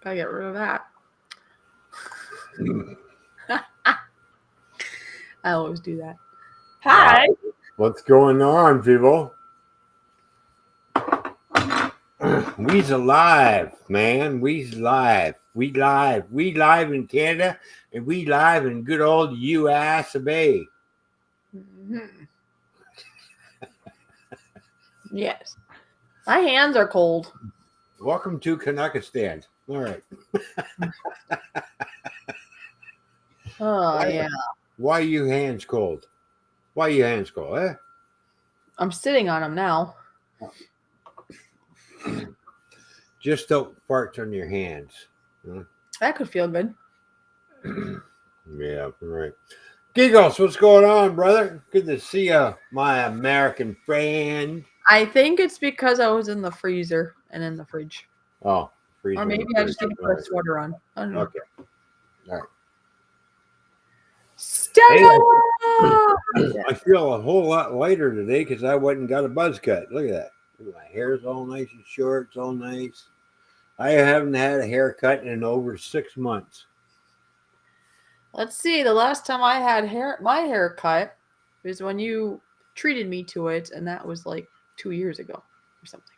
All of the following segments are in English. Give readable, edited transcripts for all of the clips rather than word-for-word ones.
Gotta get rid of that. I always do that. Hi. What's going on, people? We's alive, man. We's live. We live. We live in Canada, and we live in good old US of A. Mm-hmm. Yes. My hands are cold. Welcome to Canuckistan. All right. Oh, yeah. Why are you hands cold? Why are you hands cold, eh? I'm sitting on them now. Just don't fart on your hands. That could feel good. Yeah, right. Giggles, what's going on, brother? Good to see you, my American friend. I think it's because I was in the freezer and in the fridge. Oh, freezer. Or maybe I just didn't put a sweater on. I don't know. Okay. All right. Stella! I feel a whole lot lighter today because I went and got a buzz cut. Look at that. My hair's all nice and short. It's all nice. I haven't had a haircut in over 6 months. Let's see. The last time I had my hair cut was when you treated me to it, and that was like 2 years ago or something.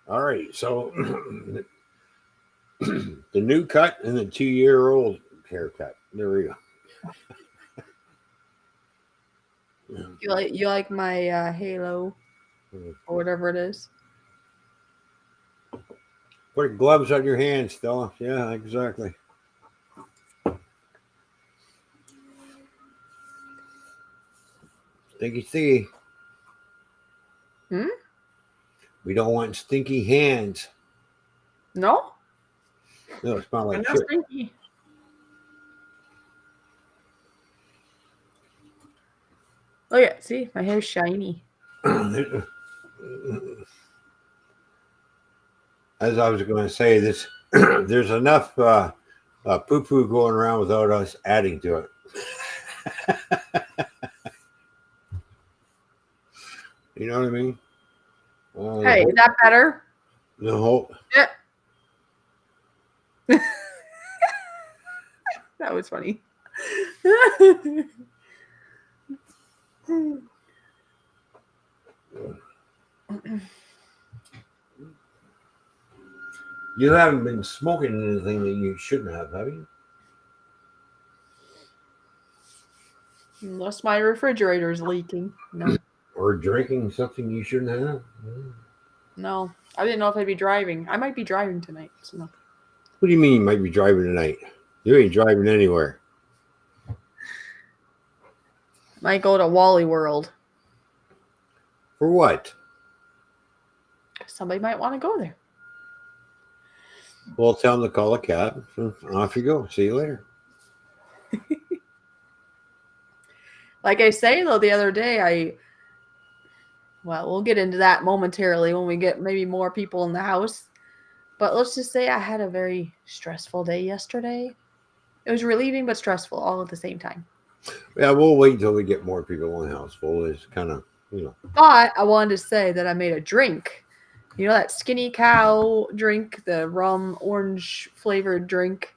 All right. So the new cut and the 2-year-old haircut. There we go. You like my halo or whatever it is? Put gloves on your hands, Stella. Yeah, exactly. Stinky. Hmm? We don't want stinky hands. No? No, it smells like I'm shit. not stinky. Oh yeah, see, my hair's shiny. As I was going to say, this there's enough poo-poo going around without us adding to it. You know what I mean? Hey, is that better? No. Yeah. That was funny. You haven't been smoking anything that you shouldn't have you? Unless my refrigerator's leaking. No. Or drinking something you shouldn't have? No. I didn't know if I'd be driving. I might be driving tonight. So no. What do you mean you might be driving tonight? You ain't driving anywhere. Might go to Wally World. For what? Somebody might want to go there. Well, tell them to call a cab. Off you go. See you later. Like I say, though, the other day, well, we'll get into that momentarily when we get maybe more people in the house. But let's just say I had a very stressful day yesterday. It was relieving but stressful all at the same time. Yeah, we'll wait until we get more people in the house. Full is kind of, But I wanted to say that I made a drink. You know that Skinny Cow drink, the rum orange flavored drink?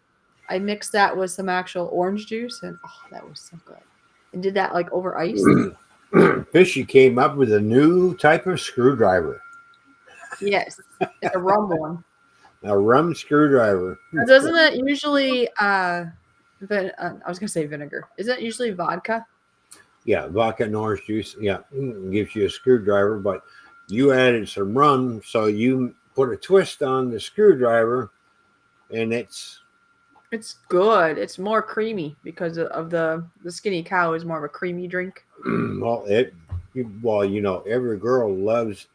I mixed that with some actual orange juice, and oh, that was so good. And did that like over ice. Fishy came up with a new type of screwdriver. Yes, it's a rum one. A rum screwdriver. Doesn't it usually? I was gonna say vinegar. Isn't it usually vodka? Yeah, vodka and orange juice. Yeah, gives you a screwdriver, but you added some rum, so you put a twist on the screwdriver, and it's good. It's more creamy because of the Skinny Cow is more of a creamy drink. well, every girl loves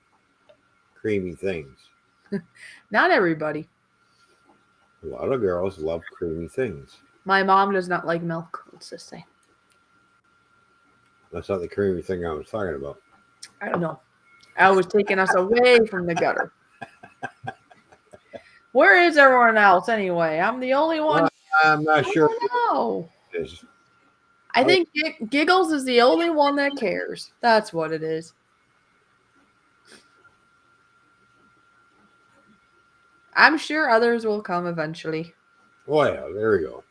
creamy things. Not everybody. A lot of girls love creamy things. My mom does not like milk. Let's just say. That's not the creamy thing I was talking about. I don't know. I was taking us away from the gutter. Where is everyone else anyway? I'm the only one. I'm not sure. No. I think Giggles is the only one that cares. That's what it is. I'm sure others will come eventually. Oh yeah, there we go.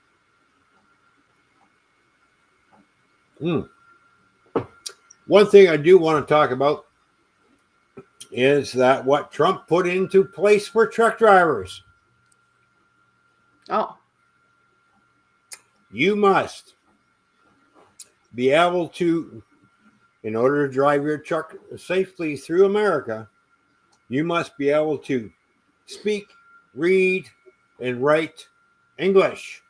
One thing I do want to talk about is that what Trump put into place for truck drivers. Oh, You must be able to, in order to drive your truck safely through America, you must be able to speak, read, and write English.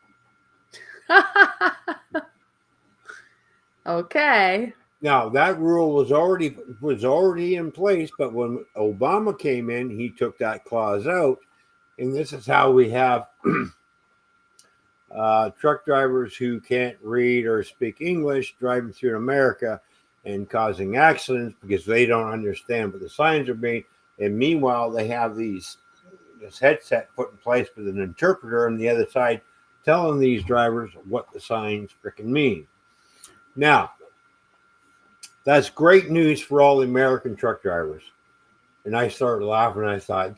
okay. Now that rule was already in place, but when Obama came in, he took that clause out, and this is how we have truck drivers who can't read or speak English driving through America and causing accidents because they don't understand what the signs are being. And meanwhile, they have this headset put in place with an interpreter on the other side telling these drivers what the signs freaking mean. Now, that's great news for all the American truck drivers. And I started laughing. I thought,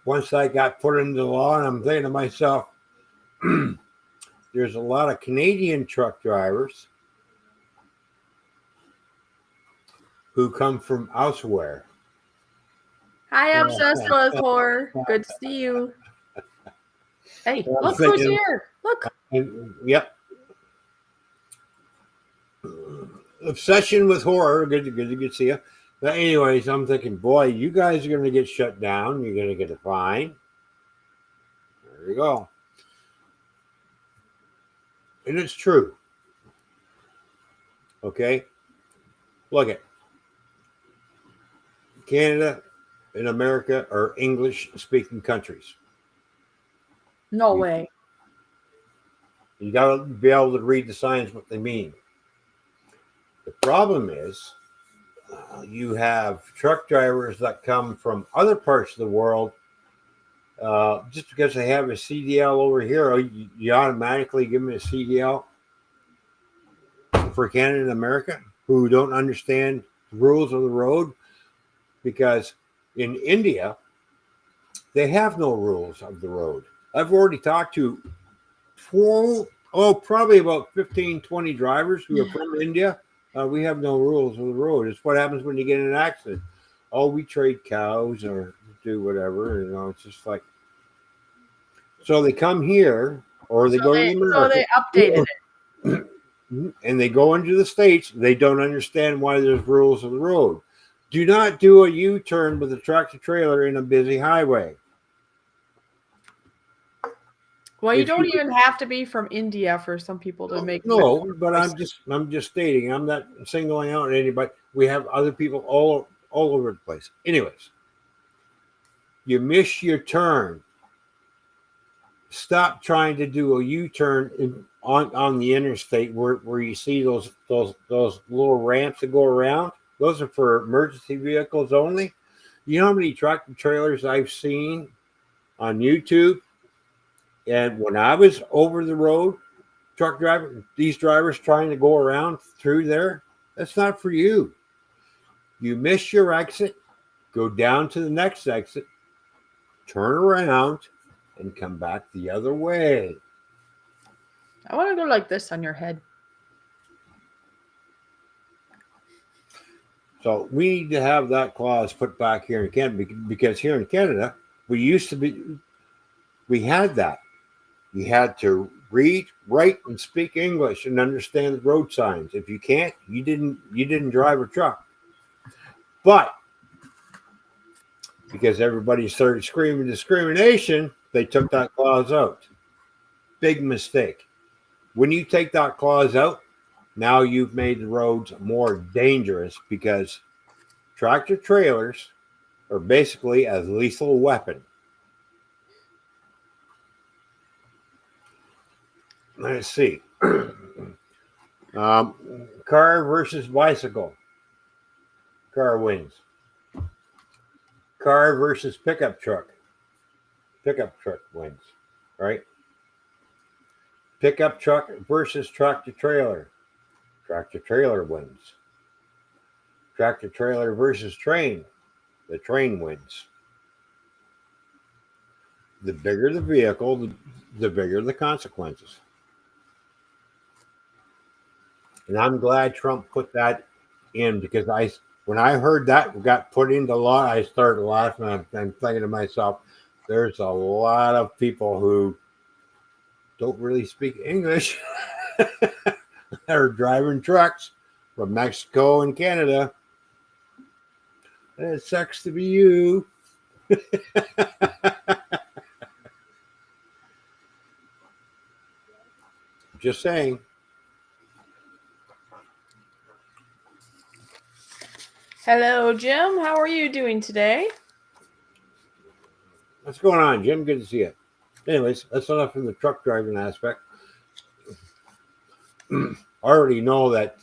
once that got put into law, and I'm thinking to myself, there's a lot of Canadian truck drivers who come from elsewhere. Hi, obsessed with horror. Good to see you. Hey, look who's here. Look. Yep. Obsession with horror. Good to see you. But anyways, I'm thinking, boy, you guys are going to get shut down. You're going to get a fine. There you go. And it's true. Okay. Look at Canada and America are English-speaking countries. No way. You got to be able to read the signs, what they mean. The problem is you have truck drivers that come from other parts of the world. Just because they have a CDL over here, you automatically give them a CDL for Canada and America who don't understand the rules of the road, because in India, they have no rules of the road. I've already talked to probably about 15, 20 drivers who are from India. We have no rules of the road. It's what happens when you get in an accident. Oh, we trade cows or do whatever. It's just like, so they come here or they go to America. So they updated it. And they go into the States. They don't understand why there's rules of the road. Do not do a U-turn with a tractor trailer in a busy highway. Well, you don't even have to be from India for some people to make. No, but I'm just stating. I'm not singling out anybody. We have other people all over the place. Anyways, you miss your turn. Stop trying to do a U-turn on the interstate where you see those little ramps that go around. Those are for emergency vehicles only. You know how many tractor trailers I've seen on YouTube? And when I was over the road, these drivers trying to go around through there, that's not for you. You miss your exit, go down to the next exit, turn around, and come back the other way. I want to go like this on your head. So we need to have that clause put back here in Canada, because here in Canada, we had that. You had to read, write, and speak English and understand the road signs. If you can't, you didn't drive a truck. But because everybody started screaming discrimination, they took that clause out. Big mistake. When you take that clause out, now you've made the roads more dangerous, because tractor trailers are basically a lethal weapon. Let's see. Car versus bicycle. Car wins. Car versus pickup truck. Pickup truck wins, right? Pickup truck versus tractor trailer. Tractor trailer wins. Tractor trailer versus train. The train wins. the bigger the vehicle, the bigger the consequences. And I'm glad Trump put that in, because when I heard that got put into law, I started laughing. I'm thinking to myself, there's a lot of people who don't really speak English that are driving trucks from Mexico and Canada. It sucks to be you. Just saying. Hello, Jim. How are you doing today? What's going on, Jim? Good to see you. Anyways, that's enough from the truck driving aspect. I already know that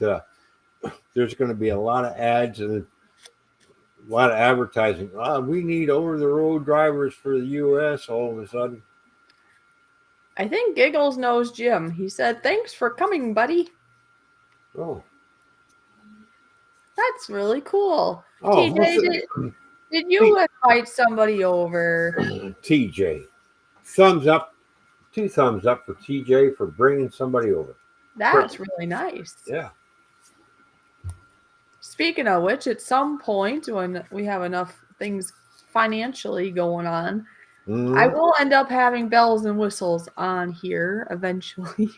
there's going to be a lot of ads and a lot of advertising. We need over-the-road drivers for the U.S. all of a sudden. I think Giggles knows Jim. He said, "Thanks for coming, buddy." Oh. That's really cool. Oh, TJ, did you invite somebody over? TJ. Thumbs up. 2 thumbs up for TJ for bringing somebody over. That's really nice. Yeah. Speaking of which, at some point when we have enough things financially going on, I will end up having bells and whistles on here eventually.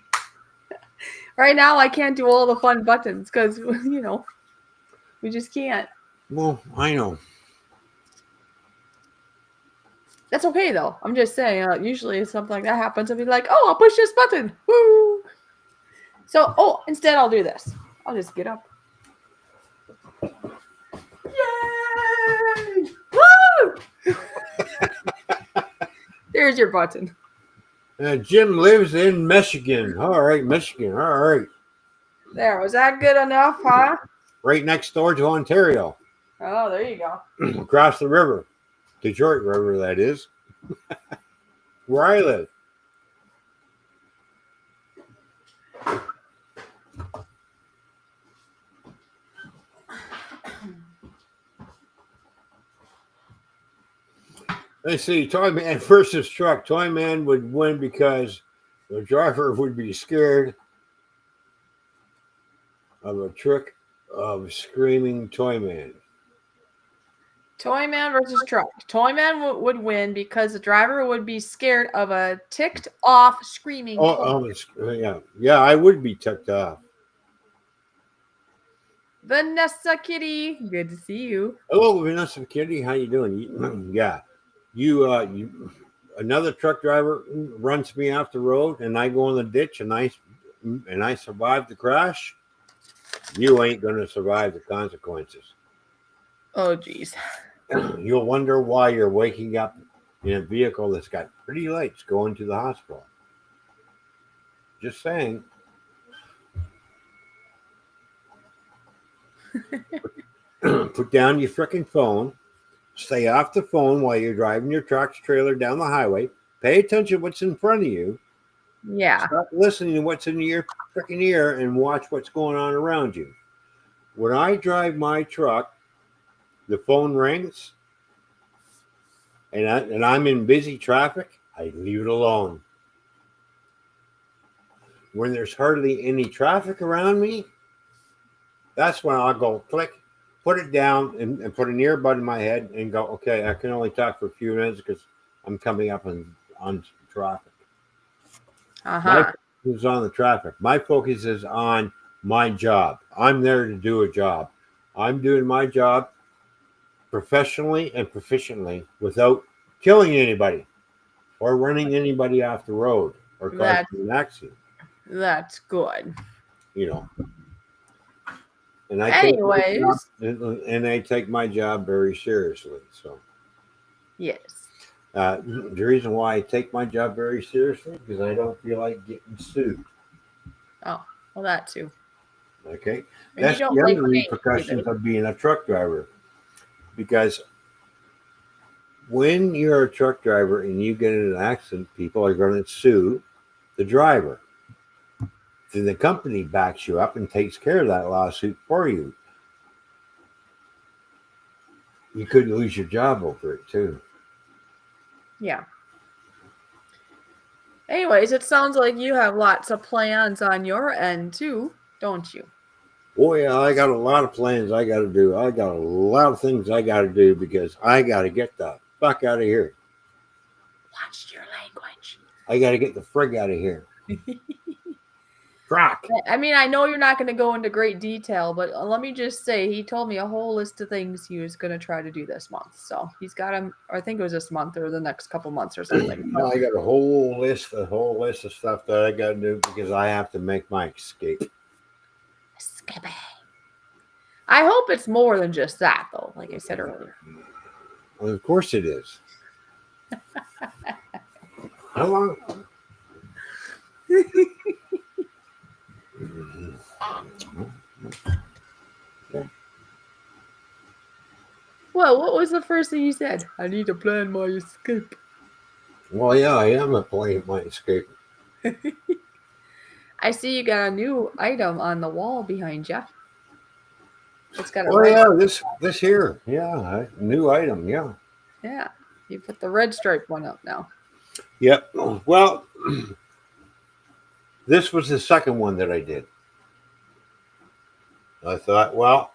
Right now, I can't do all the fun buttons because, we just can't. Well, I know. That's okay, though. I'm just saying, usually if something like that happens, I'll be like, oh, I'll push this button. Woo! So, instead I'll do this. I'll just get up. Yay! Woo! There's your button. Jim lives in Michigan. All right, Michigan. All right. There. Was that good enough, huh? Right next door to Ontario. Oh, there you go. Across the river. Detroit River, that is. Where I live. Let's see, Toyman versus truck. Toyman would win because the driver would be scared of a trick of screaming Toyman. Toyman versus truck. Toyman would win because the driver would be scared of a ticked off screaming. Yeah, I would be ticked off. Vanessa Kitty, good to see you. Hello, Vanessa Kitty. How you doing? Yeah. You another truck driver runs me off the road and I go in the ditch and I survive the crash. You ain't going to survive the consequences. Oh, geez. You'll wonder why you're waking up in a vehicle that's got pretty lights going to the hospital. Just saying. Put down your frickin' phone. Stay off the phone while you're driving your truck's trailer down the highway. Pay attention to what's in front of you. Yeah. Stop listening to what's in your frickin' ear and watch what's going on around you. When I drive my truck, the phone rings, and I'm in busy traffic, I leave it alone. When there's hardly any traffic around me, that's when I'll go click, put it down, and put an earbud in my head and go, okay, I can only talk for a few minutes because I'm coming up on traffic. My focus is on the traffic. My focus is on my job. I'm there to do a job. I'm doing my job professionally and proficiently without killing anybody or running anybody off the road or causing an accident. That's good. And I take my job very seriously. So yes. The reason why I take my job very seriously because I don't feel like getting sued. Oh, well, that too. Okay, that's the other repercussions of being a truck driver. Because when you're a truck driver and you get in an accident, people are going to sue the driver. Then the company backs you up and takes care of that lawsuit for you. You could lose your job over it too. Yeah. Anyways, it sounds like you have lots of plans on your end too, don't you? Oh yeah, I got a lot of plans I got to do. I got a lot of things I got to do because I got to get the fuck out of here. Watch your language. I got to get the frig out of here. Croc. I mean, I know you're not going to go into great detail, but let me just say he told me a whole list of things he was going to try to do this month. So he's got them. I think it was this month or the next couple months or something. No, I got a whole list of stuff that I got to do because I have to make my escape. Escape. I hope it's more than just that, though. Like I said earlier. Well, of course it is. How long? Okay. Well, what was the first thing you said? I need to plan my escape. Well, yeah, I am planning my escape. I see you got a new item on the wall behind you. It's got a Oh red. yeah, this here, yeah, new item, yeah. Yeah, you put the red stripe one up now. Yep. Well, this was the second one that I did. I thought, well,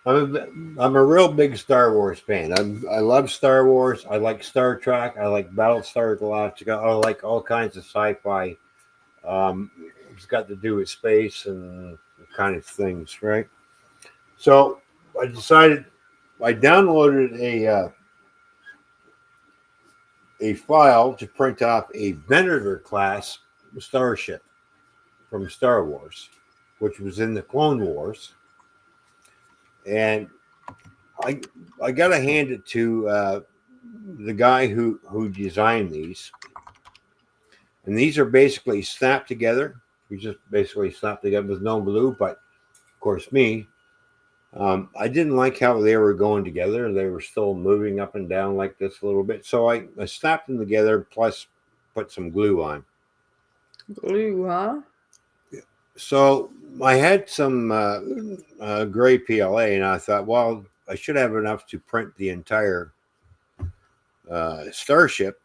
I'm a real big Star Wars fan. I love Star Wars. I like Star Trek. I like Battlestar Galactica. I like all kinds of sci-fi. It's got to do with space and kind of things, right? So I decided I downloaded a file to print off a Venator class starship from Star Wars, which was in the Clone Wars. And I got to hand it to the guy who designed these. And these are basically snapped together. We just basically snapped together with no glue, but of course me. I didn't like how they were going together. They were still moving up and down like this a little bit. So I snapped them together, plus put some glue on. Glue, huh? So I had some gray PLA, and I thought, well, I should have enough to print the entire starship.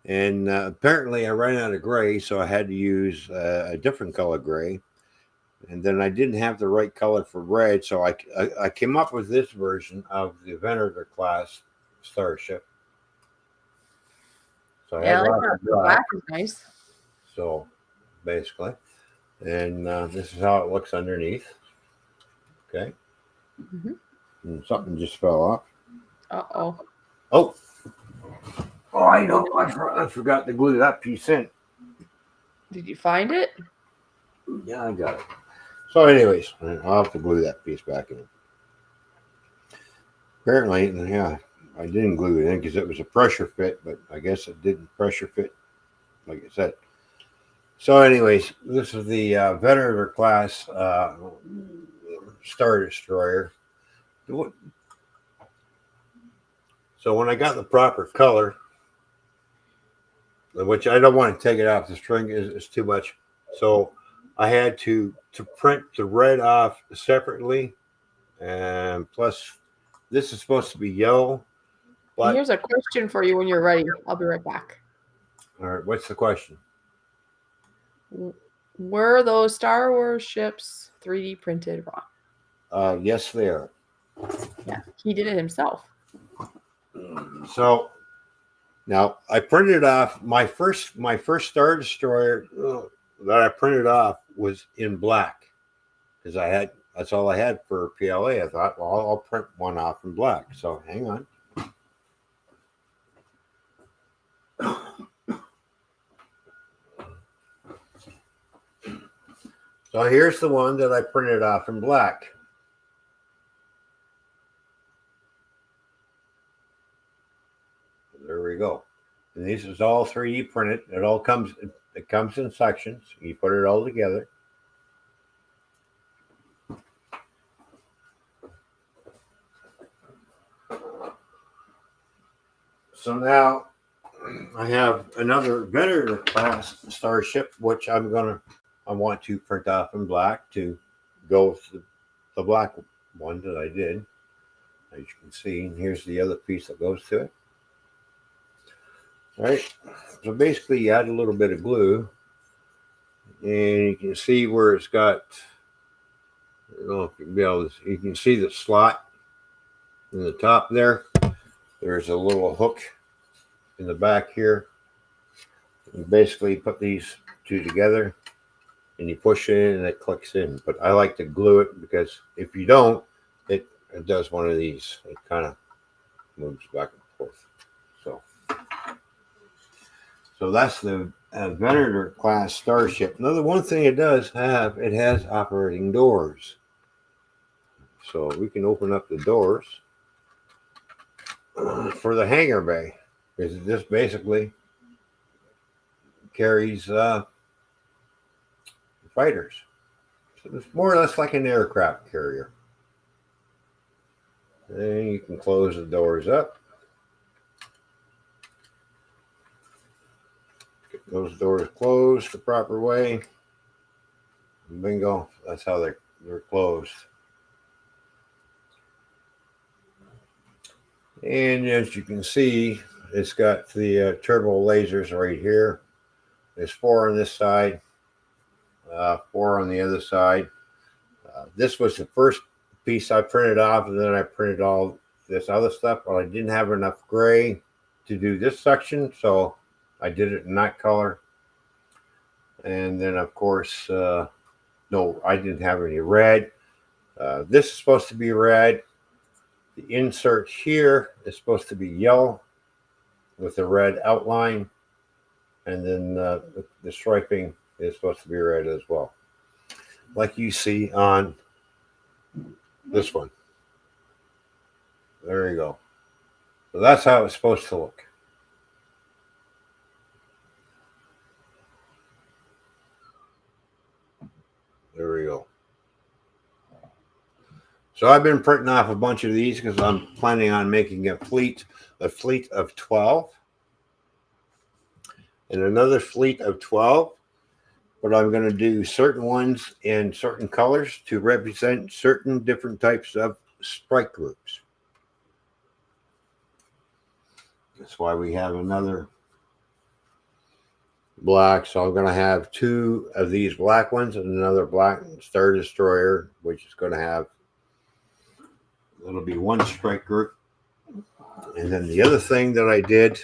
And apparently I ran out of gray, so I had to use a different color gray. And then I didn't have the right color for red, so I came up with this version of the Venator class starship. So I Yeah, had I like lots that. of The black. black is nice. So basically, and this is how it looks underneath. Okay. Mm-hmm. And something just fell off. Uh-oh. Oh, I know. I forgot to glue that piece in. Did you find it? Yeah, I got it. So, anyways, I'll have to glue that piece back in. Apparently, yeah, I didn't glue it in because it was a pressure fit, but I guess it didn't pressure fit, like I said. So, anyways, this is the Venator class Star Destroyer. So when I got the proper color, which I don't want to take it off, the string is too much. So I had to print the red off separately. And plus, this is supposed to be yellow. But Here's a question for you when you're ready. I'll be right back. all right, what's the question? Were those Star Wars ships 3D printed wrong? Yes, they are. Yeah, he did it himself. So now I printed off my first Star Destroyer that I printed off was in black because that's all I had for PLA. I thought, well, I'll print one off in black. So hang on. So here's the one that I printed off in black. There we go. And this is all 3D printed. It comes in sections. You put it all together. So now I have another Venator class starship, which I want to print off in black to go with the black one that I did. As you can see, and here's the other piece that goes to it. right? So basically, you add a little bit of glue, and you can see where it's got. I don't know if you'll be able to. You can see the slot in the top there. There's a little hook in the back here. You basically put these two together, and you push it in, and it clicks in. But I like to glue it because if you don't, it does one of these. It kind of moves back and forth. So that's the Venator class Starship. Another one thing it does have, it has operating doors. So we can open up the doors for the hangar bay. Because it just basically carries fighters. So it's more or less like an aircraft carrier. And you can close the doors up. Get those doors closed the proper way. Bingo. That's how they're closed. And as you can see, it's got the turbo lasers right here. There's 4 on this side, 4 on the other side. This was the first piece I printed off, and then I printed all this other stuff. But I didn't have enough gray to do this section, so I did it in that color. And then, of course, no, I didn't have any red. This is supposed to be red. The insert here is supposed to be yellow with a red outline. And then the striping is supposed to be red as well, like you see on this one. There you go. So that's how it's supposed to look. There we go. So I've been printing off a bunch of these because I'm planning on making a fleet of 12. And another fleet of 12. But I'm going to do certain ones in certain colors to represent certain different types of strike groups. That's why we have another black. So I'm going to have 2 of these black ones and another black Star Destroyer, which is going to have, it'll be 1 strike group. And then the other thing that I did,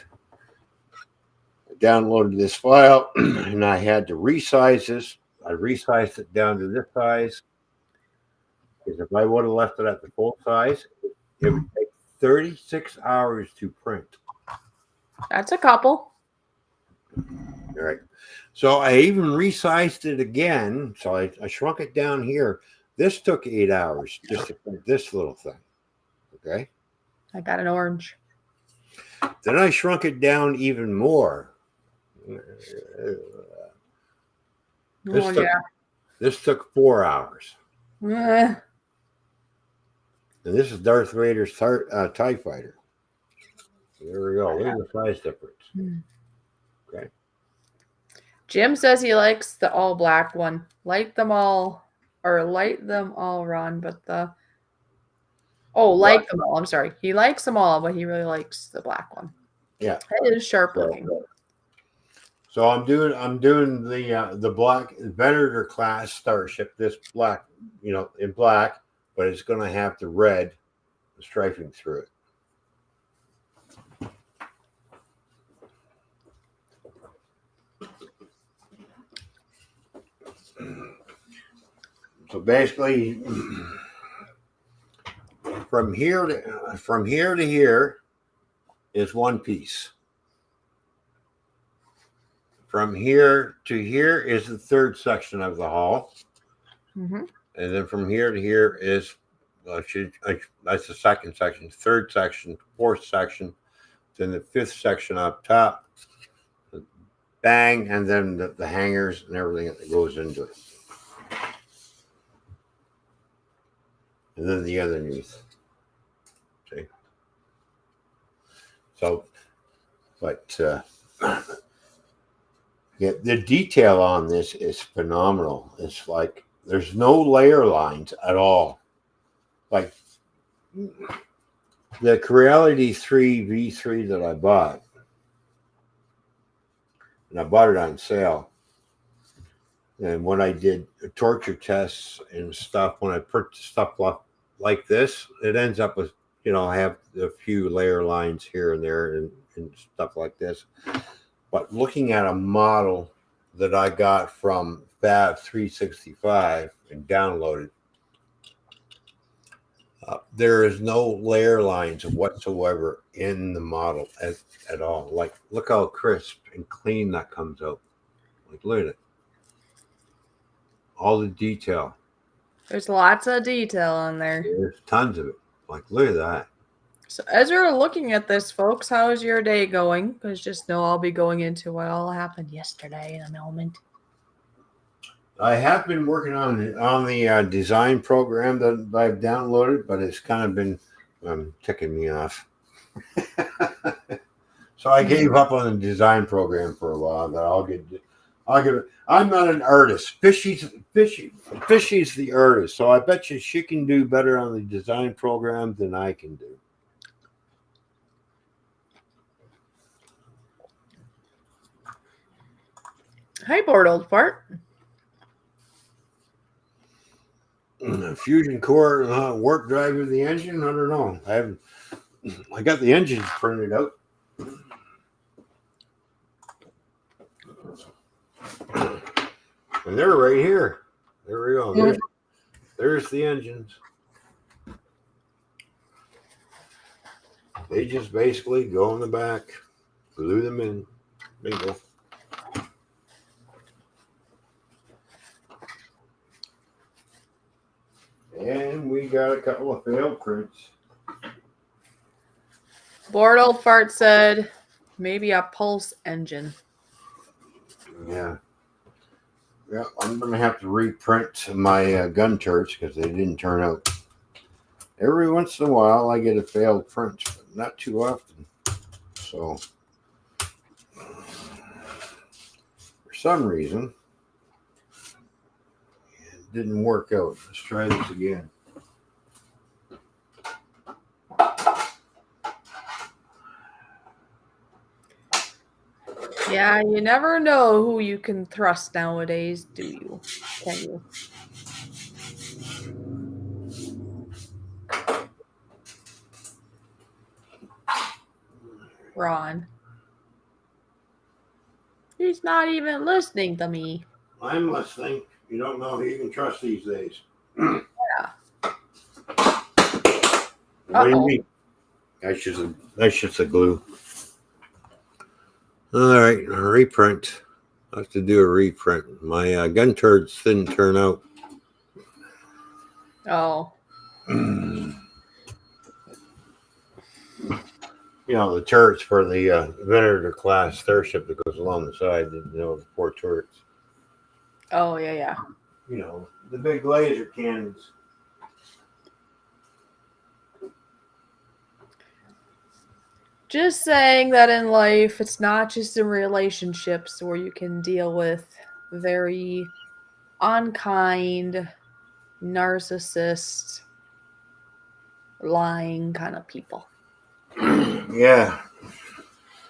I downloaded this file and I had to resize this. I resized it down to this size. Because if I would have left it at the full size, it would take 36 hours to print. That's a couple. All right. So I even resized it again. So I shrunk it down here. This took 8 hours just to print this little thing. Okay. I got an orange. Then I shrunk it down even more. This took 4 hours. And this is Darth Vader's TIE fighter. There we go. Look at the size difference. Okay. Jim says he likes the all black one. Light them all, Ron. But light them all. I'm sorry. He likes them all, but he really likes the black one. Yeah, it is sharp looking. So I'm doing the black Venator class Starship. This black, in black, but it's going to have the red striping through it. So basically, from here to here is 1 piece. From here to here is the 3rd section of the hull. Mm-hmm. And then from here to here is that's the 2nd section, 3rd section, 4th section, then the 5th section up top, bang, and then the hangers and everything that goes into it. And then the underneath. See? So, but yeah, the detail on this is phenomenal. It's like there's no layer lines at all. Like the Creality 3 V3 that I bought, and I bought it on sale. And when I did torture tests and stuff, when I put stuff like this, it ends up with, I have a few layer lines here and there and stuff like this. But looking at a model that I got from Fab 365 and downloaded, there is no layer lines whatsoever in the model at all. Like, look how crisp and clean that comes out. Like, look at it. All the detail. There's lots of detail on there. There's tons of it. Like, look at that. So as you're looking at this, folks, how is your day going? Because just know I'll be going into what all happened yesterday in a moment. I have been working on the design program that I've downloaded, but it's kind of been ticking me off. So I gave up on the design program for a while. That I'll give it. I'm not an artist. Fishy's the artist, so I bet you she can do better on the design program than I can do. Hi, bored old fart. Fusion core warp drive of the engine. I don't know. I got the engines printed out. And they're right here. There we go. There's the engines. They just basically go in the back, glue them in. Bingo. And we got a couple of failed prints. Bored old fart said, maybe a pulse engine. Yeah. Yeah, I'm going to have to reprint my gun turrets because they didn't turn out. Every once in a while, I get a failed print, but not too often. So, for some reason, it didn't work out. Let's try this again. Yeah, you never know who you can trust nowadays, do you? Can you? Ron. He's not even listening to me. I'm listening. You don't know who you can trust these days. Yeah. What do you mean? That's just a glue. All right, a reprint. I have to do a reprint. My gun turrets didn't turn out. Oh. The turrets for the Venator class starship that goes along the side, the four turrets. Oh, yeah. The big laser cannons. Just saying that in life, it's not just in relationships where you can deal with very unkind, narcissist, lying kind of people. Yeah.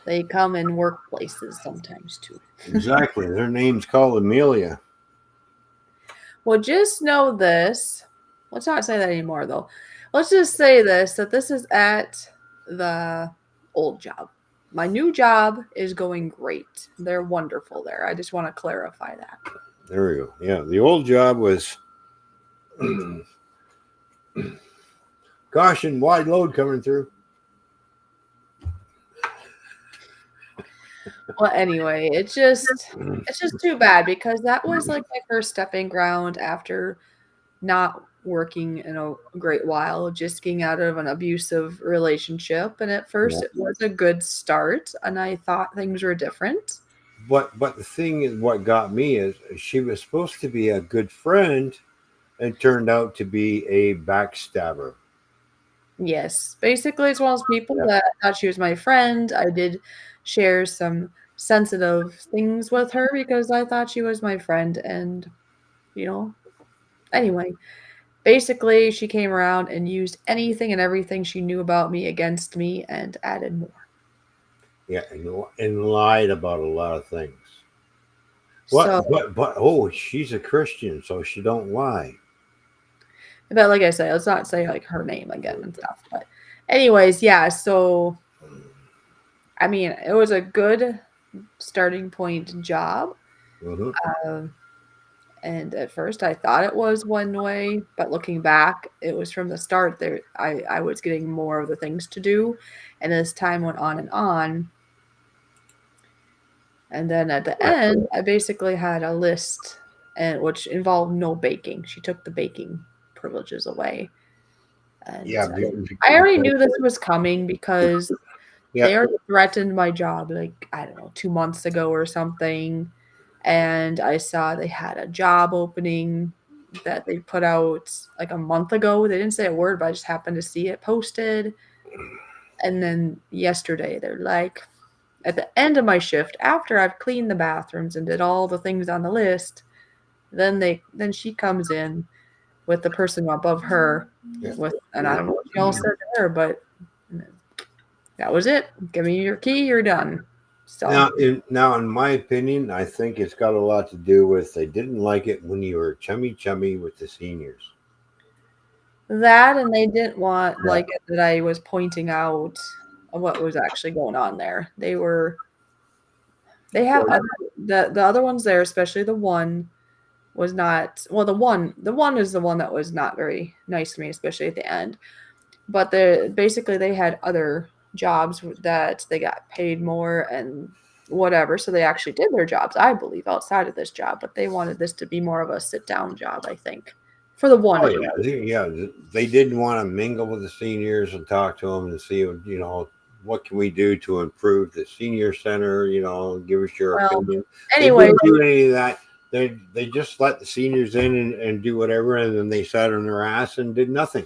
They come in workplaces sometimes too. Exactly. Their name's called Amelia. Well, just know this. Let's not say that anymore, though. Let's just say this, that this is at the old job. My new job is going great. They're wonderful there. I just want to clarify that. There we go. Yeah, the old job was caution, wide load coming through. Well, anyway, it's just too bad because that was like my first stepping ground after not working in a great while, just getting out of an abusive relationship. And at first it was a good start and I thought things were different. But the thing is, what got me is she was supposed to be a good friend and turned out to be a backstabber. Yes. Basically, it's one of those people that thought she was my friend. I did share some sensitive things with her because I thought she was my friend. And, anyway, basically, she came around and used anything and everything she knew about me against me and added more. Yeah, and lied about a lot of things. So, But oh, she's a Christian, so she don't lie. but like I said, let's not say like her name again and stuff. But, anyways, yeah. So, I mean, it was a good starting point job. Mhm. Um, and at first, I thought it was one way, but looking back, it was from the start. There, I was getting more of the things to do, and as time went on and on, and then at the end, I basically had a list, and which involved no baking. She took the baking privileges away, and Yeah, I already knew this was coming because yeah, they already threatened my job, like, I don't know, 2 months ago or something, and I saw they had a job opening that they put out, like, a month ago. They didn't say a word, but I just happened to see it posted, and then yesterday, they're like, at the end of my shift, after I've cleaned the bathrooms and did all the things on the list, then she comes in with the person above her yeah. with, and I don't know what she all said to her, but that was it. Give me your key, you're done. So Now, in my opinion, I think it's got a lot to do with they didn't like it when you were chummy with the seniors. that, and they didn't want Yeah. like it that I was pointing out what was actually going on there. They have the other ones there, especially the one was not, well, the one is the one that was not very nice to me, especially at the end. But they had other jobs that they got paid more and whatever, so they actually did their jobs, I believe, outside of this job. But they wanted this to be more of a sit down job, I think, for the one. Oh yeah, they didn't want to mingle with the seniors and talk to them and see, what can we do to improve the senior center. Give us your Well, opinion. They anyway, didn't do any of that. They just let the seniors in and do whatever, and then they sat on their ass and did nothing.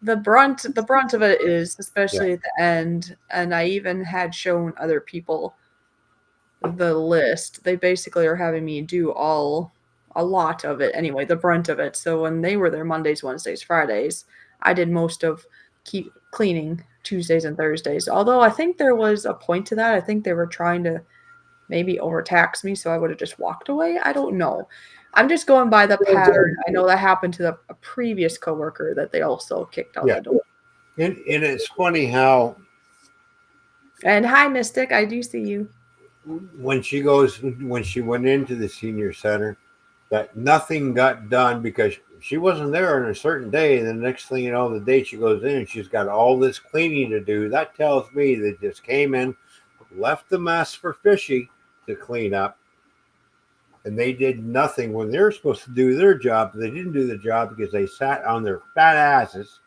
the brunt of it is, Yeah, especially at the end, and I even had shown other people the list. They basically are having me do a lot of it anyway, the brunt of it. So when they were there Mondays, Wednesdays, Fridays, I did most of keep cleaning Tuesdays and Thursdays. Although I think there was a point to that. I think they were trying to maybe overtax me, so I would have just walked away. I don't know. I'm just going by the pattern. I know that happened to a previous coworker that they also kicked out yeah. the door. And it's funny how And hi, Mystic, I do see you. when she went into the senior center, that nothing got done because she wasn't there on a certain day. And the next thing you know, the day she goes in, she's got all this cleaning to do. That tells me they just came in, left the mess for Fishy to clean up, and they did nothing when they're supposed to do their job. They didn't do the job because they sat on their fat asses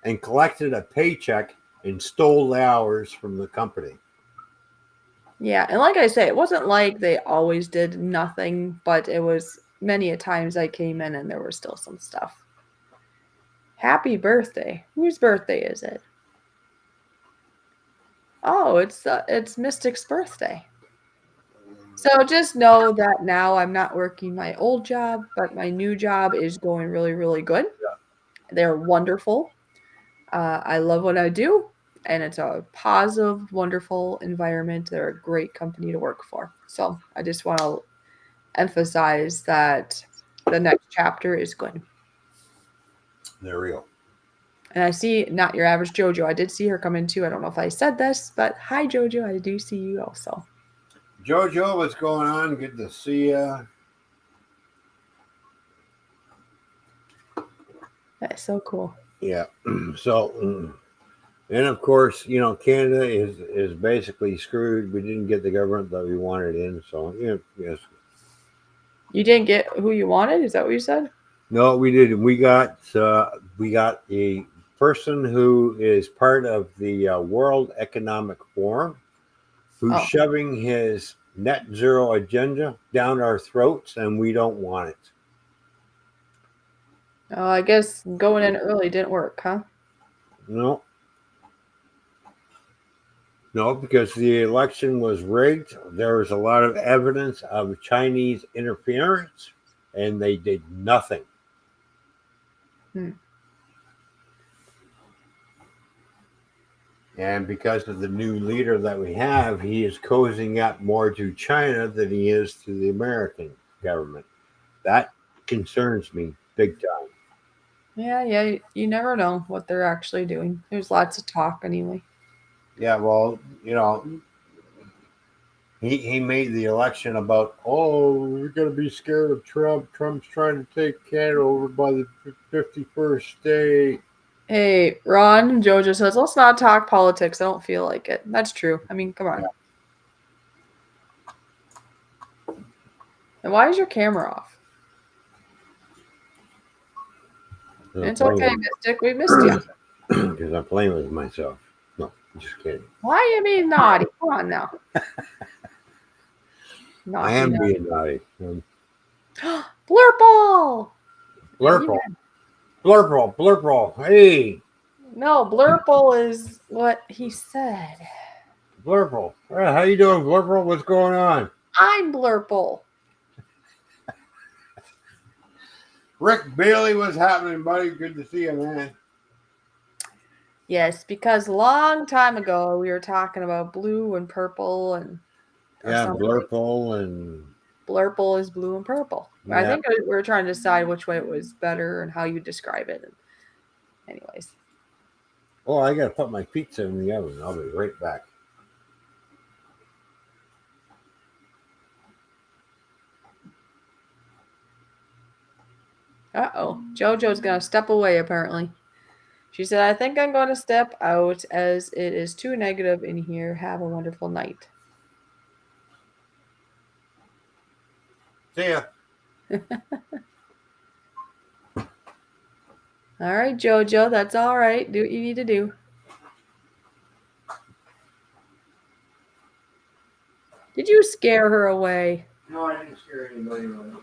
and collected a paycheck and stole the hours from the company. Yeah, and like I say, it wasn't like they always did nothing, but it was many a times I came in and there was still some stuff. Happy birthday. Whose birthday is it? Oh, it's Mystic's birthday. So just know that now I'm not working my old job, but my new job is going really, really good. They're wonderful. I love what I do, and it's a positive, wonderful environment. They're a great company to work for. So I just want to emphasize that the next chapter is good. They're real. And I see not your average JoJo. I did see her come in too. I don't know if I said this, but hi JoJo. I do see you also. Jojo, what's going on? Good to see you. That is so cool. Yeah. So, and of course, Canada is basically screwed. We didn't get the government that we wanted in. So, yes. You didn't get who you wanted? Is that what you said? No, we didn't. We got a person who is part of the World Economic Forum who's Oh, shoving his net zero agenda down our throats, and we don't want it. I guess going in early didn't work, huh? No, no, because the election was rigged. There was a lot of evidence of Chinese interference, and they did nothing. Hmm. And because of the new leader that we have, he is cozying up more to China than he is to the American government. That concerns me big time. Yeah. You never know what they're actually doing. There's lots of talk anyway. Yeah, well, he made the election about, oh, we're going to be scared of Trump. Trump's trying to take Canada over by the 51st state. Hey, Ron and Jojo says, let's not talk politics. I don't feel like it. That's true. I mean, come on. Yeah. And why is your camera off? It's okay, Mystic. We missed you. Because I'm playing with myself. No, I'm just kidding. Why are you being naughty? Come on now. I am being naughty. Blurple! Blurple. Blurple. Blurple. Hey. No, Blurple is what he said. Blurple. How you doing, Blurple? What's going on? I'm Blurple. Rick Bailey, what's happening, buddy? Good to see you, man. Yes, because a long time ago we were talking about blue and purple and Blurple and Blurple is blue and purple. Yeah. I think we were trying to decide which way it was better and how you describe it. Anyways. Oh, I gotta put my pizza in the oven. I'll be right back. Uh-oh. Jojo's gonna step away apparently. She said, I think I'm going to step out as it is too negative in here. Have a wonderful night. See ya. All right, Jojo. That's all right. Do what you need to do. Did you scare her away? No, I didn't scare anybody away.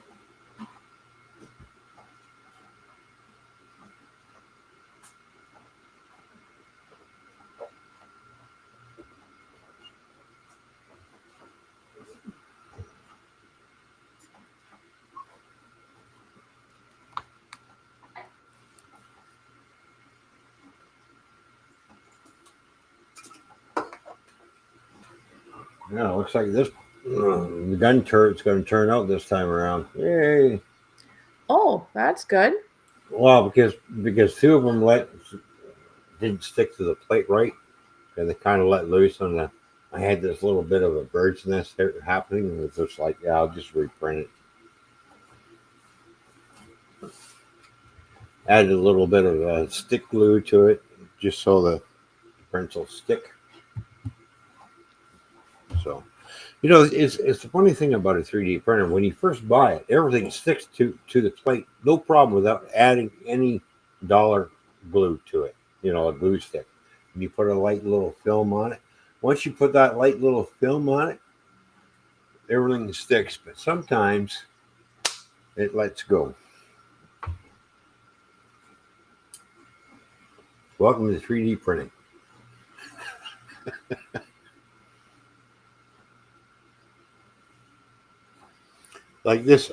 Yeah, looks like this the gun turret's going to turn out this time around. Yay! Oh, that's good. Well, because two of them didn't stick to the plate right, and they kind of let loose on the. I had this little bit of a bird's nest happening, and it's just like, yeah, I'll just reprint it. Added a little bit of stick glue to it, just so the prints will stick. So, it's the funny thing about a 3D printer. When you first buy it, everything sticks to the plate, no problem, without adding any dollar glue to it. A glue stick. And you put a light little film on it. Once you put that light little film on it, everything sticks. But sometimes it lets go. Welcome to 3D printing. Like this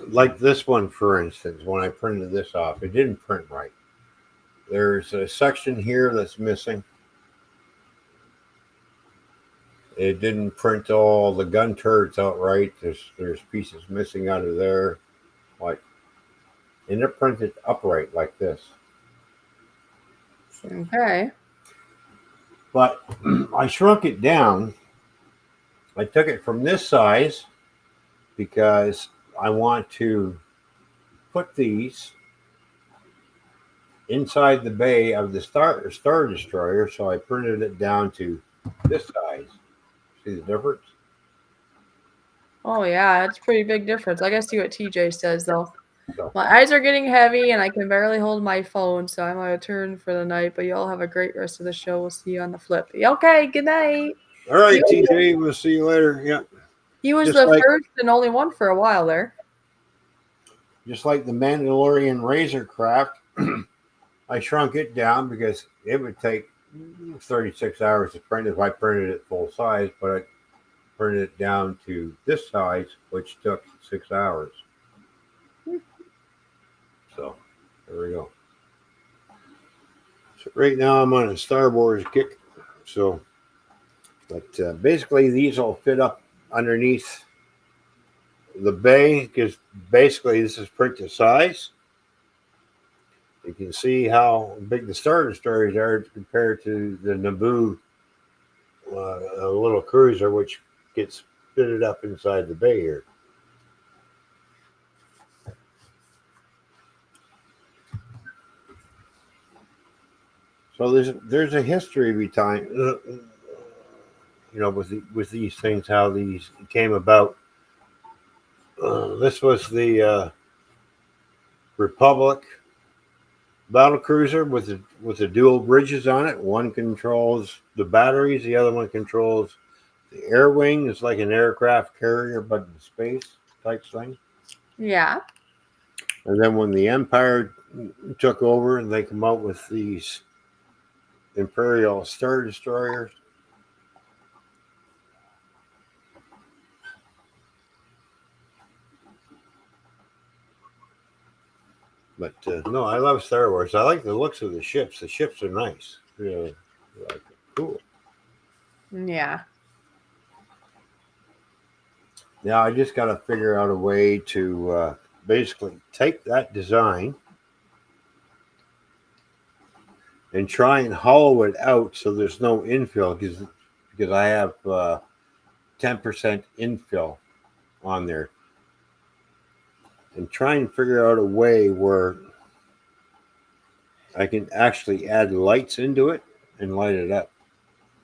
one, for instance, when I printed this off, it didn't print right. There's a section here that's missing. It didn't print all the gun turrets out right. There's pieces missing out of there. And it printed upright like this. Okay. But I shrunk it down. I took it from this size because I want to put these inside the bay of the Star Destroyer, so I printed it down to this size. See the difference? Oh, yeah, that's a pretty big difference. I gotta see what TJ says, though. So. My eyes are getting heavy, and I can barely hold my phone, so I'm going to turn for the night. But you all have a great rest of the show. We'll see you on the flip. Okay, good night. All right, TJ, we'll see you later. Yeah. He was the first and only one for a while there. Just like the Mandalorian Razorcraft, I shrunk it down because it would take 36 hours to print if I printed it full size, but I printed it down to this size, which took 6 hours. So there we go. So right now I'm on a Star Wars kick. So But basically, these will fit up underneath the bay because basically this is print to size. You can see how big the Star Destroyers are compared to the Naboo a little cruiser, which gets fitted up inside the bay here. So there's a history behind with these things, how these came about. This was the Republic battle cruiser with the dual bridges on it. One controls the batteries, the other one controls the air wing. It's like an aircraft carrier, but in space type thing. Yeah. And then when the Empire took over, they come out with these Imperial Star Destroyers. But no, I love Star Wars. I like the looks of the ships. The ships are nice. Really, like cool. Yeah. Now I just got to figure out a way to basically take that design and try and hollow it out so there's no infill because I have 10% infill on there, and try and figure out a way where I can actually add lights into it and light it up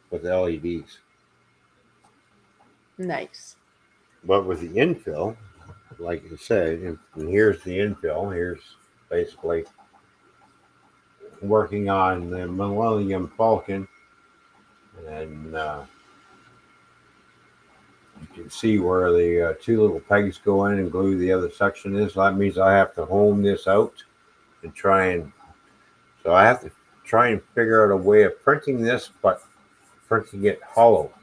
with LEDs. Nice. But with the infill, like you said, and here's the infill. Here's basically working on the Millennium Falcon, and you can see where the two little pegs go in and glue the other section is. So that means I have to home this out and so I have to try and figure out a way of printing this, but printing it hollow.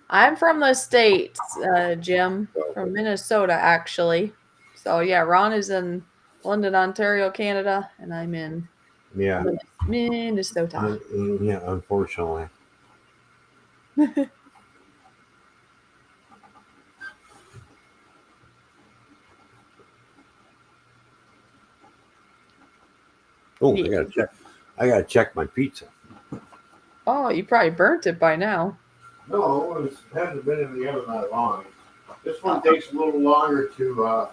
I'm from the States, Jim, from Minnesota, actually. So, yeah, Ron is in London, Ontario, Canada, and I'm in Minnesota. Yeah, unfortunately. Oh, yeah. I gotta check my pizza. Oh, you probably burnt it by now. No, it hasn't been in the oven that long. This one takes a little longer to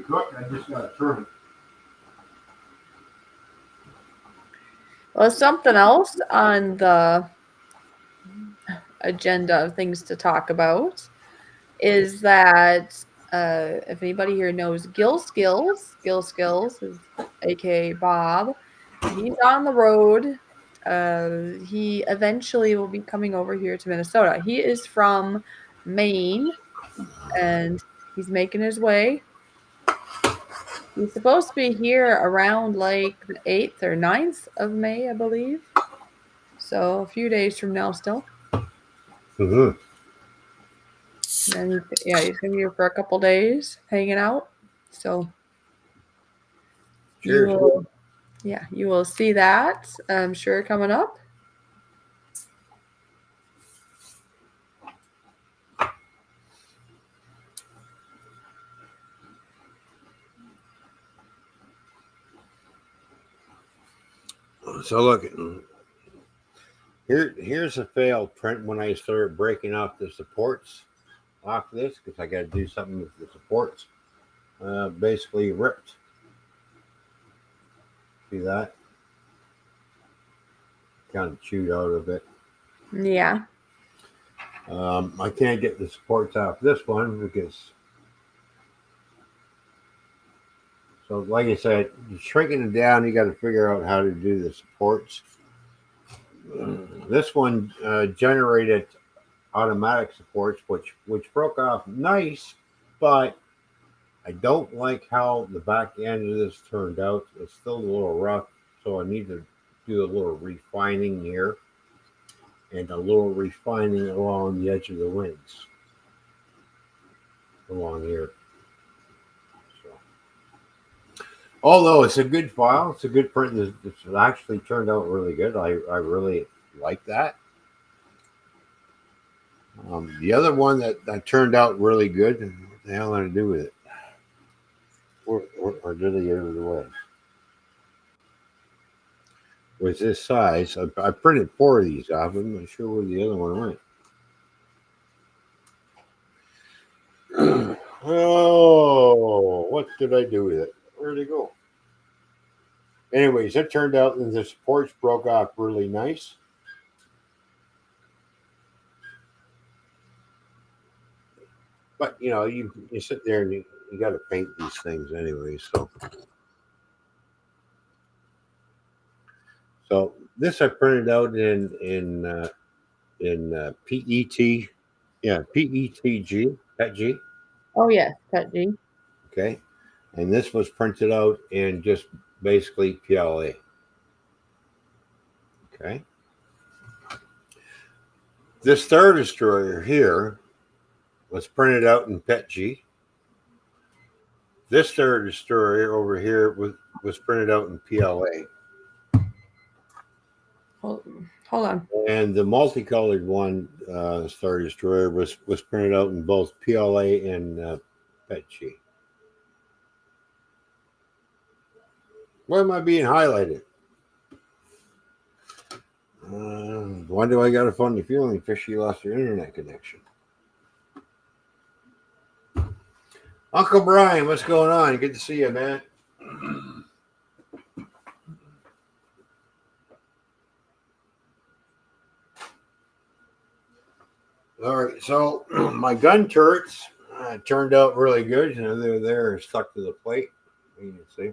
cook. I just gotta turn it. Well, something else on the agenda of things to talk about is that if anybody here knows Gil Skills is aka Bob. He's on the road. He eventually will be coming over here to Minnesota. He is from Maine, and he's making his way. He's supposed to be here around like the 8th or 9th of May, I believe. So a few days from now still. Mm-hmm. And yeah, he's gonna be here for a couple days hanging out. So Cheers. you will see that, I'm sure, coming up. So look, here's a failed print when I started breaking off the supports off this because I got to do something with the supports. Basically ripped. See that? Kind of chewed out a bit. Yeah. I can't get the supports off this one because, so like I said, you're shrinking it down. You got to figure out how to do the supports. This one generated automatic supports, which broke off nice, but I don't like how the back end of this turned out. It's still a little rough, so I need to do a little refining here and a little refining along the edge of the wings along here. So. Although it's a good file, it's a good print. It's actually turned out really good. I really like that. The other one that turned out really good, what the hell did I do with it? Or did I get it away? Was this size. I printed 4 of these off. I'm not sure where the other one went. Oh, what did I do with it? Where did it go? Anyways, it turned out that the supports broke off really nice. But you sit there and you got to paint these things anyway. So this I printed out in PET, yeah, PETG, PETG. Oh yes, Pet G. Okay, and this was printed out in just basically PLA. Okay, this Star Destroyer here was printed out in PETG. This Star Destroyer over here was printed out in PLA. Hold on. And the multicolored one, Star Destroyer, was printed out in both PLA and PETG. Why am I being highlighted? Why do I got a funny feeling Fishy lost her internet connection? Uncle Brian, what's going on? Good to see you, man. All right, so my gun turrets turned out really good. They're stuck to the plate. You can see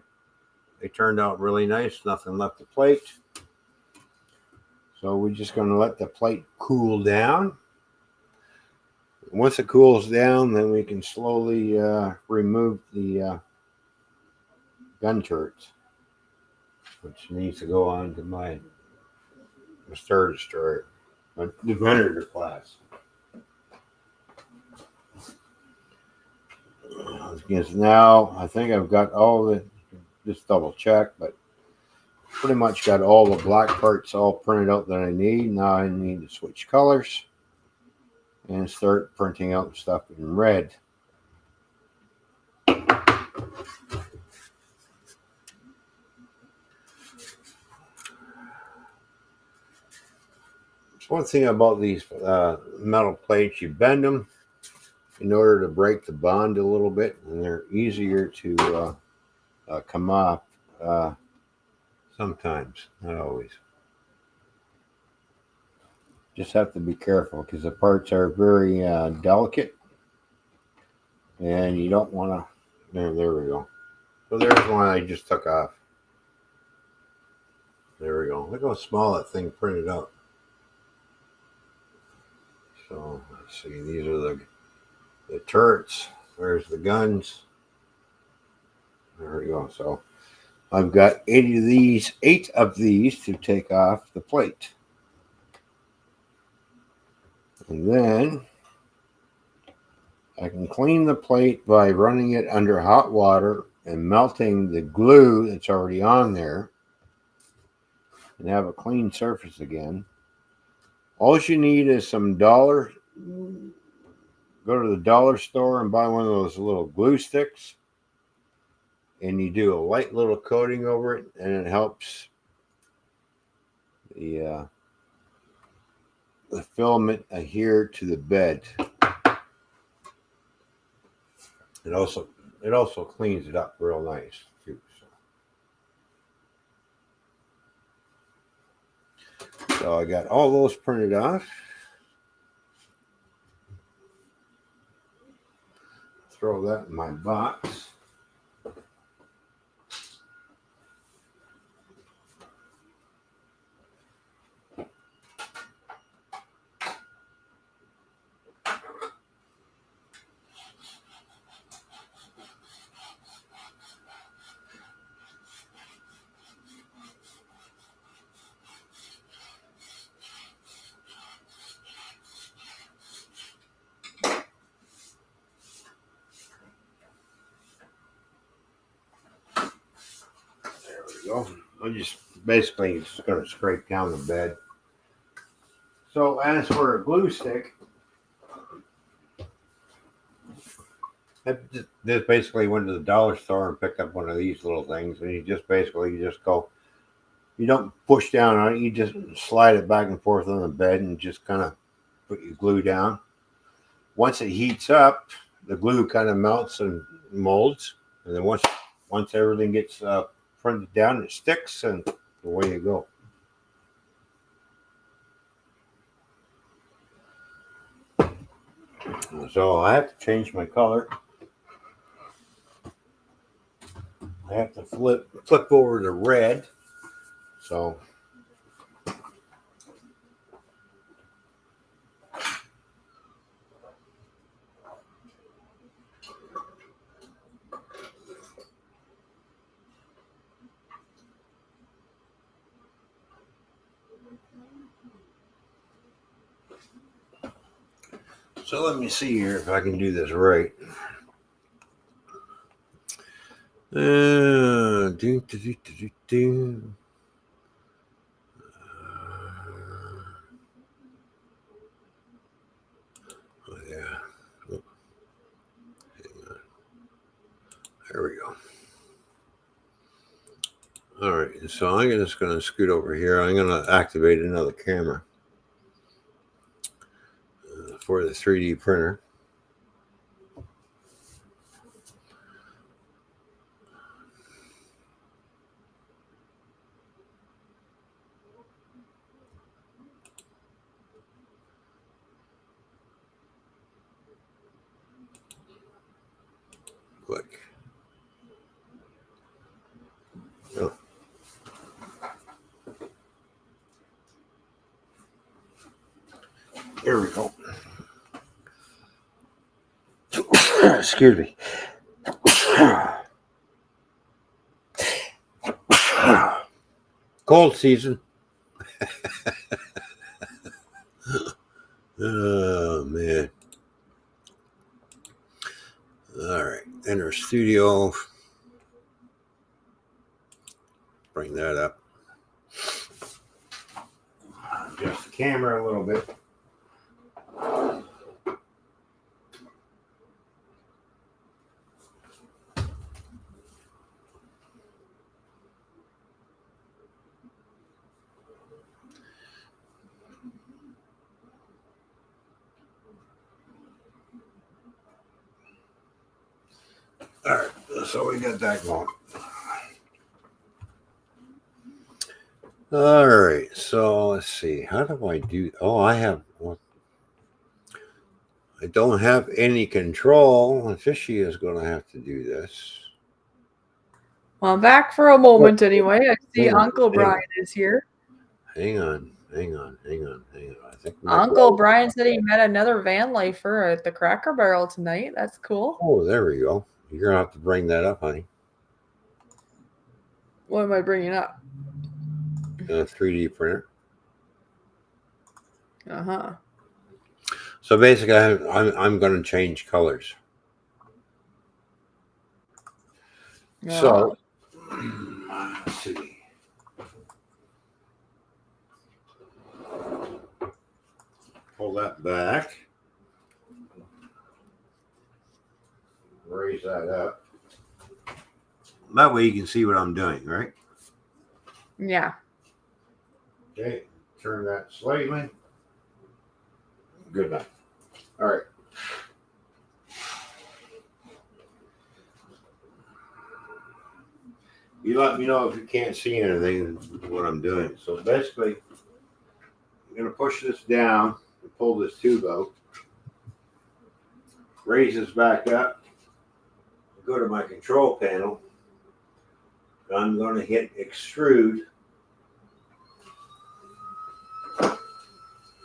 they turned out really nice. Nothing left the plate. So we're just going to let the plate cool down. Once it cools down, then we can slowly remove the gun turrets, which needs to go on to my Star Destroyer, the Venator class. Because now I think I've got all the, just double check, but pretty much got all the black parts all printed out that I need. Now I need to switch colors and start printing out stuff in red. One thing about these metal plates, you bend them in order to break the bond a little bit, and they're easier to come off sometimes, not always. Just have to be careful because the parts are very delicate, and you don't want to. There we go. So there's one I just took off. There we go. Look how small that thing printed out. So let's see. These are the turrets. There's the guns. There we go. So I've got 8 of these to take off the plate. And then I can clean the plate by running it under hot water and melting the glue that's already on there and have a clean surface again. All you need is some dollar. Go to the dollar store and buy one of those little glue sticks, and you do a light little coating over it, and it helps the filament adhere to the bed. It also cleans it up real nice too. So I got all those printed off. Throw that in my box. we go. I'm just basically just going to scrape down the bed. So as for a glue stick, I just basically went to the dollar store and picked up one of these little things, and you just basically just go. You don't push down on it. You just slide it back and forth on the bed and just kind of put your glue down. Once it heats up, the glue kind of melts and molds, and then once everything gets printed down, it sticks, and away you go. So I have to change my color. I have to flip over to red. So let me see here if I can do this right. Do. Oh, yeah. Oh, hang on. There we go. All right. So I'm just going to scoot over here. I'm going to activate another camera for the 3D printer. Click. Oh. There we go. Excuse me. Cold season. Oh, man. All right. Enter studio. Bring that up. Adjust the camera a little bit. All right, so we got that going. All right, so let's see. How do I do? Oh, I don't have any control. And Fishy is going to have to do this. Well, I'm back for a moment anyway. I see Uncle Brian is here. Hang on. I think Uncle Brian said he met another van lifer at the Cracker Barrel tonight. That's cool. Oh, there we go. You're going to have to bring that up, honey. What am I bringing up? A 3D printer. Uh-huh. So basically, I'm going to change colors. Oh. So, let's see. Pull that back. Raise that up. That way you can see what I'm doing, right? Yeah. Okay, turn that slightly. Good enough. All right. You let me know if you can't see anything, what I'm doing. So basically, I'm going to push this down and pull this tube out. Raise this back up. Go to my control panel. I'm going to hit extrude.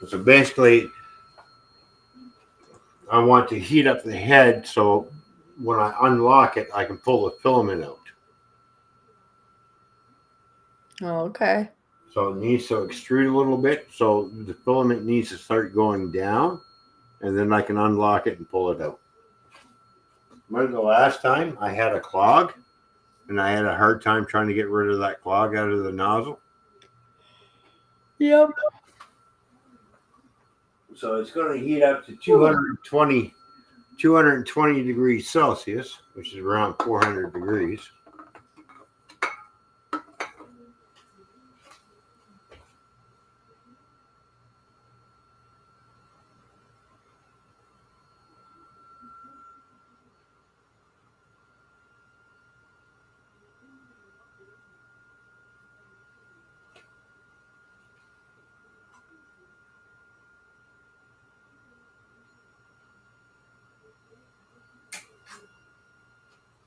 So basically, I want to heat up the head so when I unlock it, I can pull the filament out. Oh, okay. So it needs to extrude a little bit. So the filament needs to start going down, and then I can unlock it and pull it out. Remember the last time I had a clog? and I had a hard time trying to get rid of that clog out of the nozzle. Yep. So it's going to heat up to 220 degrees Celsius, which is around 400 degrees.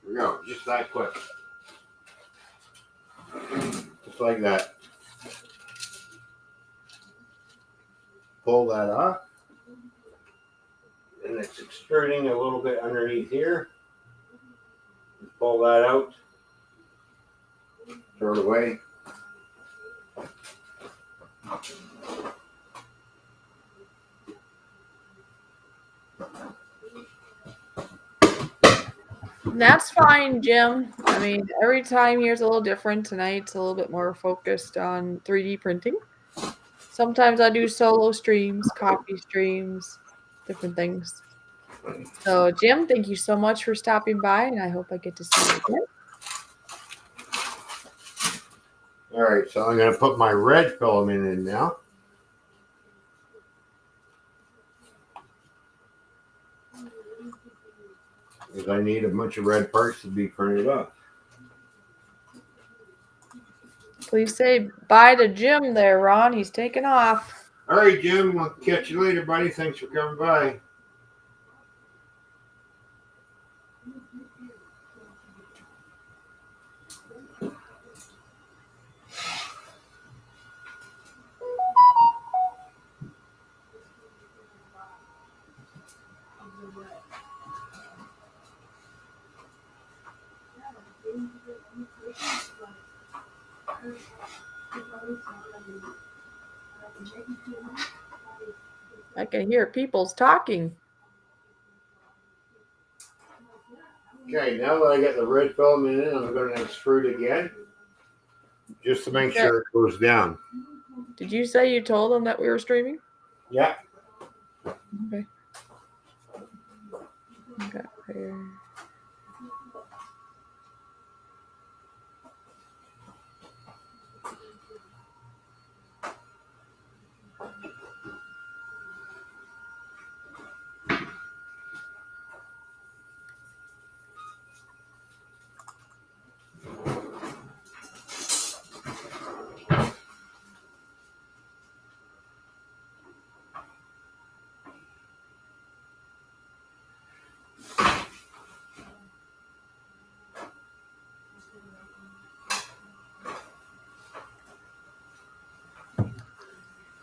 No, just that quick. Just like that. Pull that off. And it's extruding a little bit underneath here. Just pull that out. Throw it away. That's fine, Jim. I mean, every time here's a little different. Tonight's a little bit more focused on 3D printing. Sometimes I do solo streams, coffee streams, different things. So, Jim, thank you so much for stopping by, and I hope I get to see you again. All right, so I'm going to put my red filament in now. Because I need a bunch of red parts to be printed up. Please say bye to Jim there, Ron. He's taking off. All right, Jim. We'll catch you later, buddy. Thanks for coming by. I can hear people's talking. Okay, now that I got the red filament in, I'm going to extrude again. Just to make sure it goes down. Did you say you told them that we were streaming? Yeah. Okay. Okay. Here.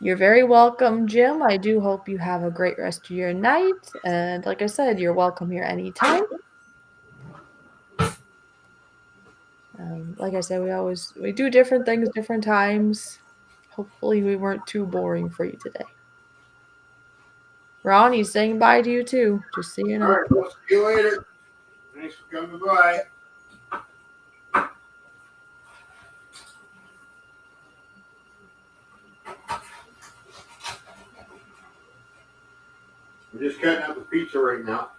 You're very welcome, Jim. I do hope you have a great rest of your night. And like I said, you're welcome here anytime. Like I said, we do different things, different times. Hopefully we weren't too boring for you today. Ron, he's saying bye to you too. Just so you know. All right, we'll see you later. Thanks for coming by. We're just cutting up a pizza right now.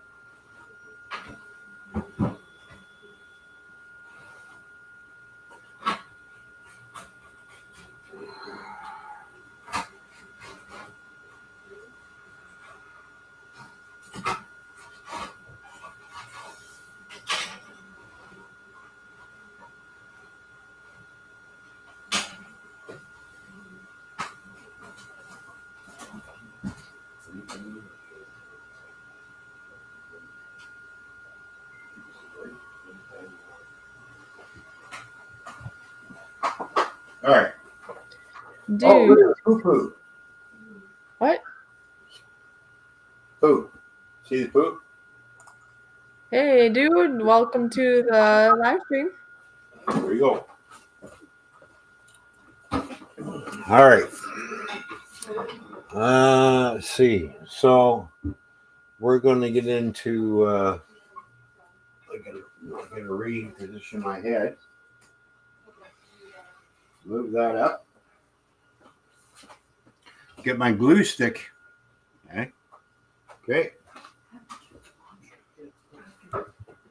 All right. Dude. Oh, look at poo-poo. What? Poop. See the poop? Hey, dude. Welcome to the live stream. There we go. All right. Let's see. So we're going to get into. I got to I'll get a reading position in my head. Move that up. Get my glue stick. Okay. Okay.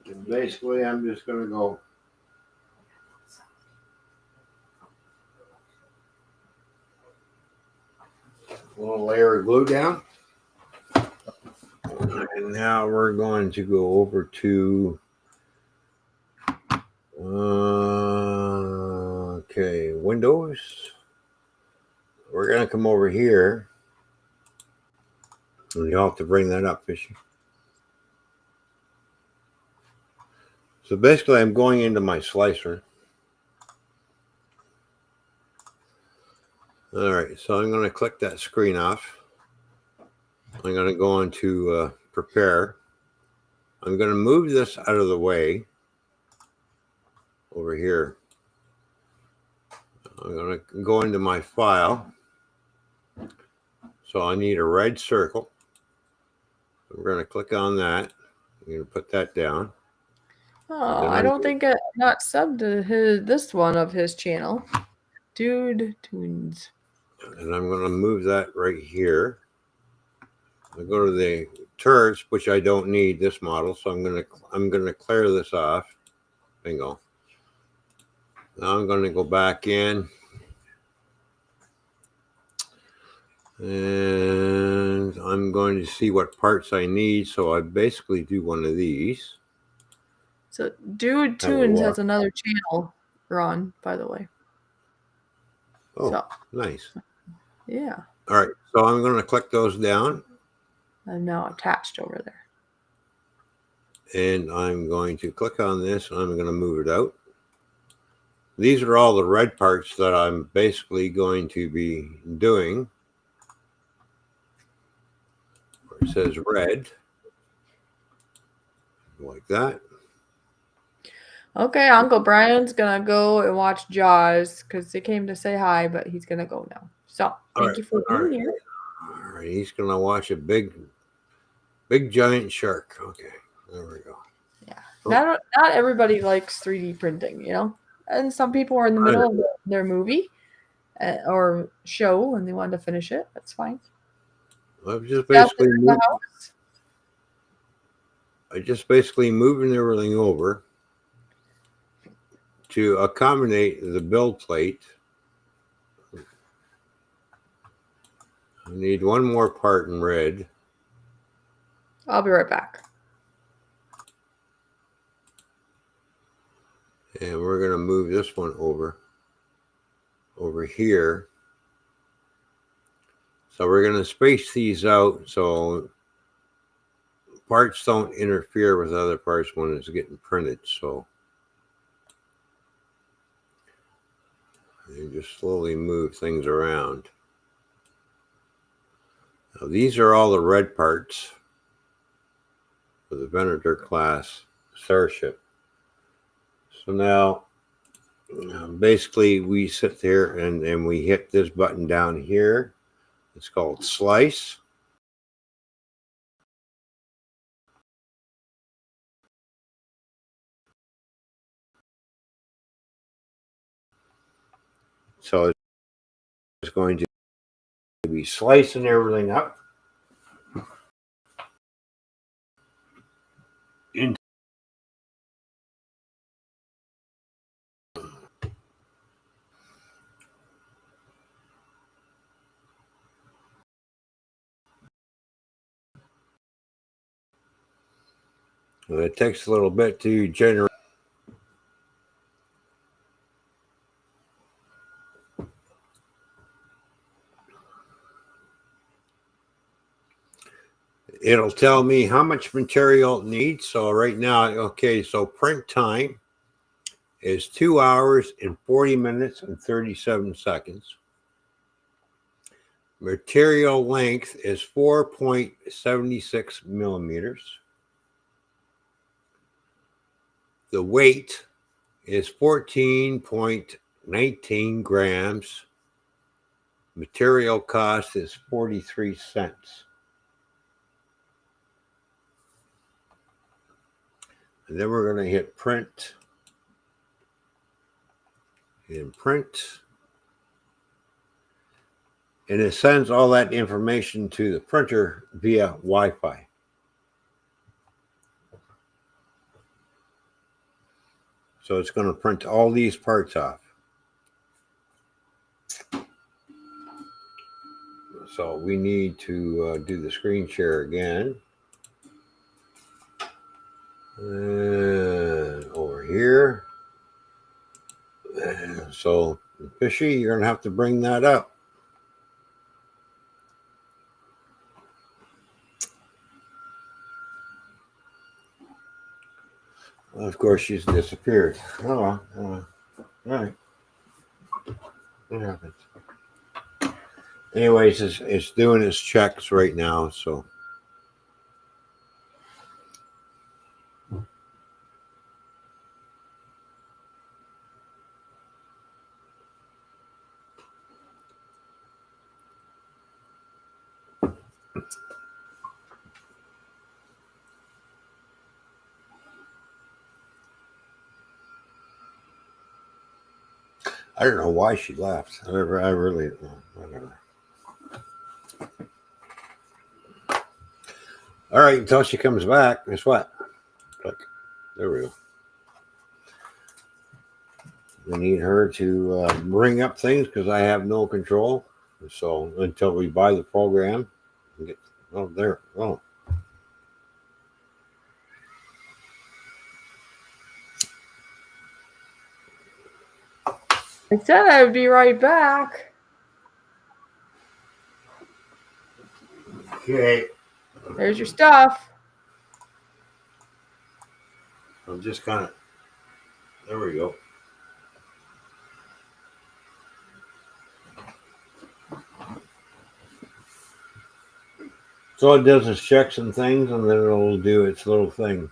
And basically, I'm just going to go a little layer of glue down. And now we're going to go over to okay, Windows. We're going to come over here. And you'll have to bring that up, Fishy. So basically, I'm going into my slicer. All right, so I'm going to click that screen off. I'm going to go into prepare. I'm going to move this out of the way over here. I'm going to go into my file. So I need a red circle. We're going to click on that. I'm going to put that down. Oh, I don't think I not subbed to this one of his channel. Dude Tunes. And I'm going to move that right here. I go to the turrets, which I don't need this model, so I'm going to clear this off. Bingo. Now I'm going to go back in, and I'm going to see what parts I need. So I basically do one of these. So Dude Tunes has another channel, Ron, by the way. Oh, so, nice. Yeah. All right, so I'm going to click those down. I'm now attached over there. And I'm going to click on this, and I'm going to move it out. These are all the red parts that I'm basically going to be doing. Where it says red. Like that. Okay, Uncle Brian's going to go and watch Jaws because he came to say hi, but he's going to go now. So, thank you for being here. All right, he's going to watch a big giant shark. Okay, there we go. Yeah, not everybody likes 3D printing, you know? And some people are in the middle of their movie or show and they wanted to finish it. That's fine. I'm just basically moving everything over to accommodate the build plate. I need one more part in red. I'll be right back. And we're going to move this one over here. So we're going to space these out so parts don't interfere with other parts when it's getting printed. So you just slowly move things around. Now, these are all the red parts for the Venator class starship. So now, basically, we sit there and we hit this button down here. It's called Slice. So it's going to be slicing everything up into it takes a little bit to generate. It'll tell me how much material it needs. So right now, okay, so print time is 2 hours and 40 minutes and 37 seconds. Material length is 4.76 millimeters. The weight is 14.19 grams. Material cost is 43 cents. And then we're going to hit print. And print. And it sends all that information to the printer via Wi-Fi. So it's going to print all these parts off. So we need to do the screen share again. And over here. And so, Fishy, you're going to have to bring that up. Well, of course, she's disappeared. Oh, all right. What happened? Anyways, it's doing its checks right now, so. I don't know why she left. I really don't know. Whatever. All right, until she comes back, guess what? Click. There we go. We need her to bring up things because I have no control. So until we buy the program, and get there. Oh. I said I would be right back. Okay. There's your stuff. I'm just kind of. There we go. So it does its checks and things, and then it'll do its little thing.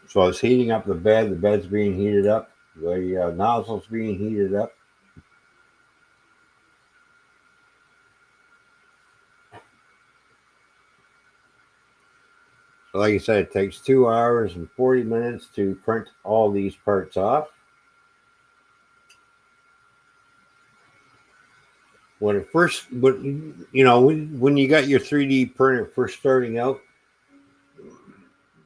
So it's heating up the bed. The bed's being heated up. The nozzle's being heated up. So like I said, it takes 2 hours and 40 minutes to print all these parts off. When it first, when you got your 3D printer first starting out,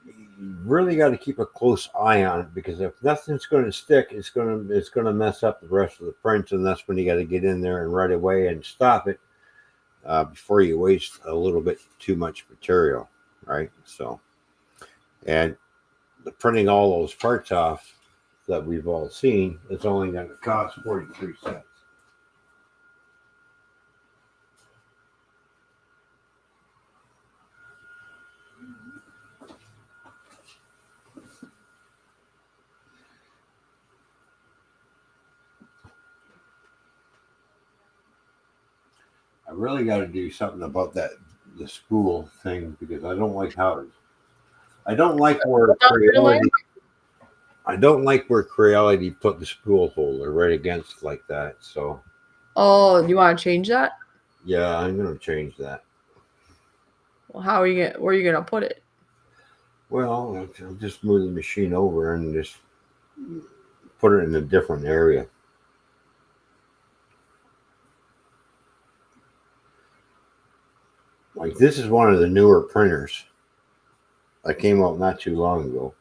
you really got to keep a close eye on it because if nothing's going to stick, it's going to mess up the rest of the prints, and that's when you got to get in there and right away and stop it before you waste a little bit too much material, right? So, and printing all those parts off that we've all seen, it's only going to cost 43 cents. I really got to do something about the spool thing because I don't like how I don't like where Creality. I don't like where Creality put the spool holder right against like that. So. Oh, you want to change that? Yeah, I'm gonna change that. Well, how are you gonna? Where are you gonna put it? Well, I'll just move the machine over and just put it in a different area. Like this is one of the newer printers that came out not too long ago,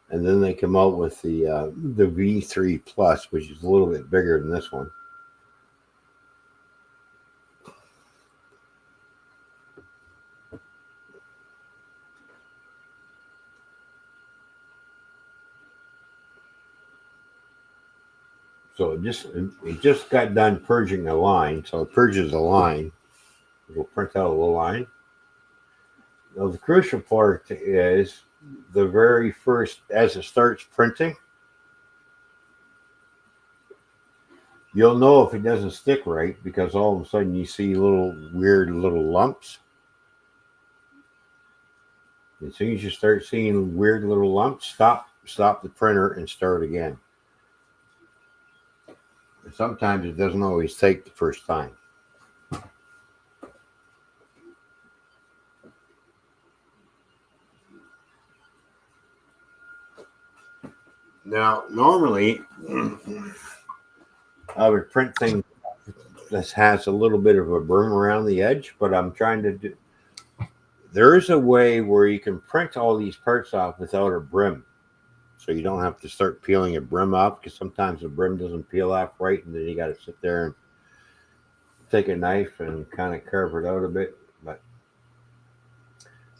and then they come out with the V3 Plus, which is a little bit bigger than this one. So it just got done purging a line, so it purges a line. It'll print out a little line. Now the crucial part is the very first, as it starts printing, you'll know if it doesn't stick right because all of a sudden you see weird little lumps. As soon as you start seeing weird little lumps, stop the printer and start again. And sometimes it doesn't always take the first time. Now, normally, I would print things that has a little bit of a brim around the edge, but I'm trying to do. There is a way where you can print all these parts off without a brim, so you don't have to start peeling a brim off because sometimes the brim doesn't peel off right, and then you got to sit there and take a knife and kind of carve it out a bit. But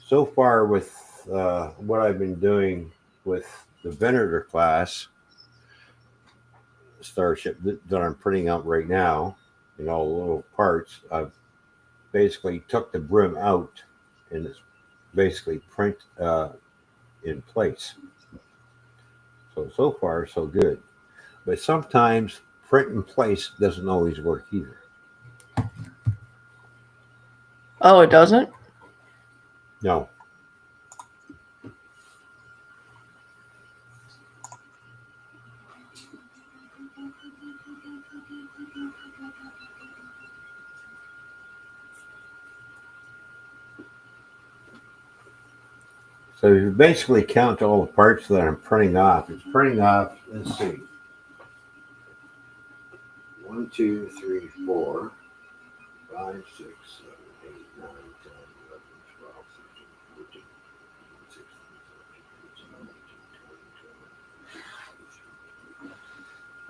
so far, with what I've been doing with the Venator class Starship that I'm printing out right now in all the little parts, I've basically took the brim out and it's basically print in place. So far, so good. But sometimes print in place doesn't always work either. Oh, it doesn't? No. So if you basically count all the parts that I'm printing off, it's printing off, let's see, 1, 2, 3, 4, 5, 6, 7, 8, 9, 10, 11, 12, 13, 14, 16, 17,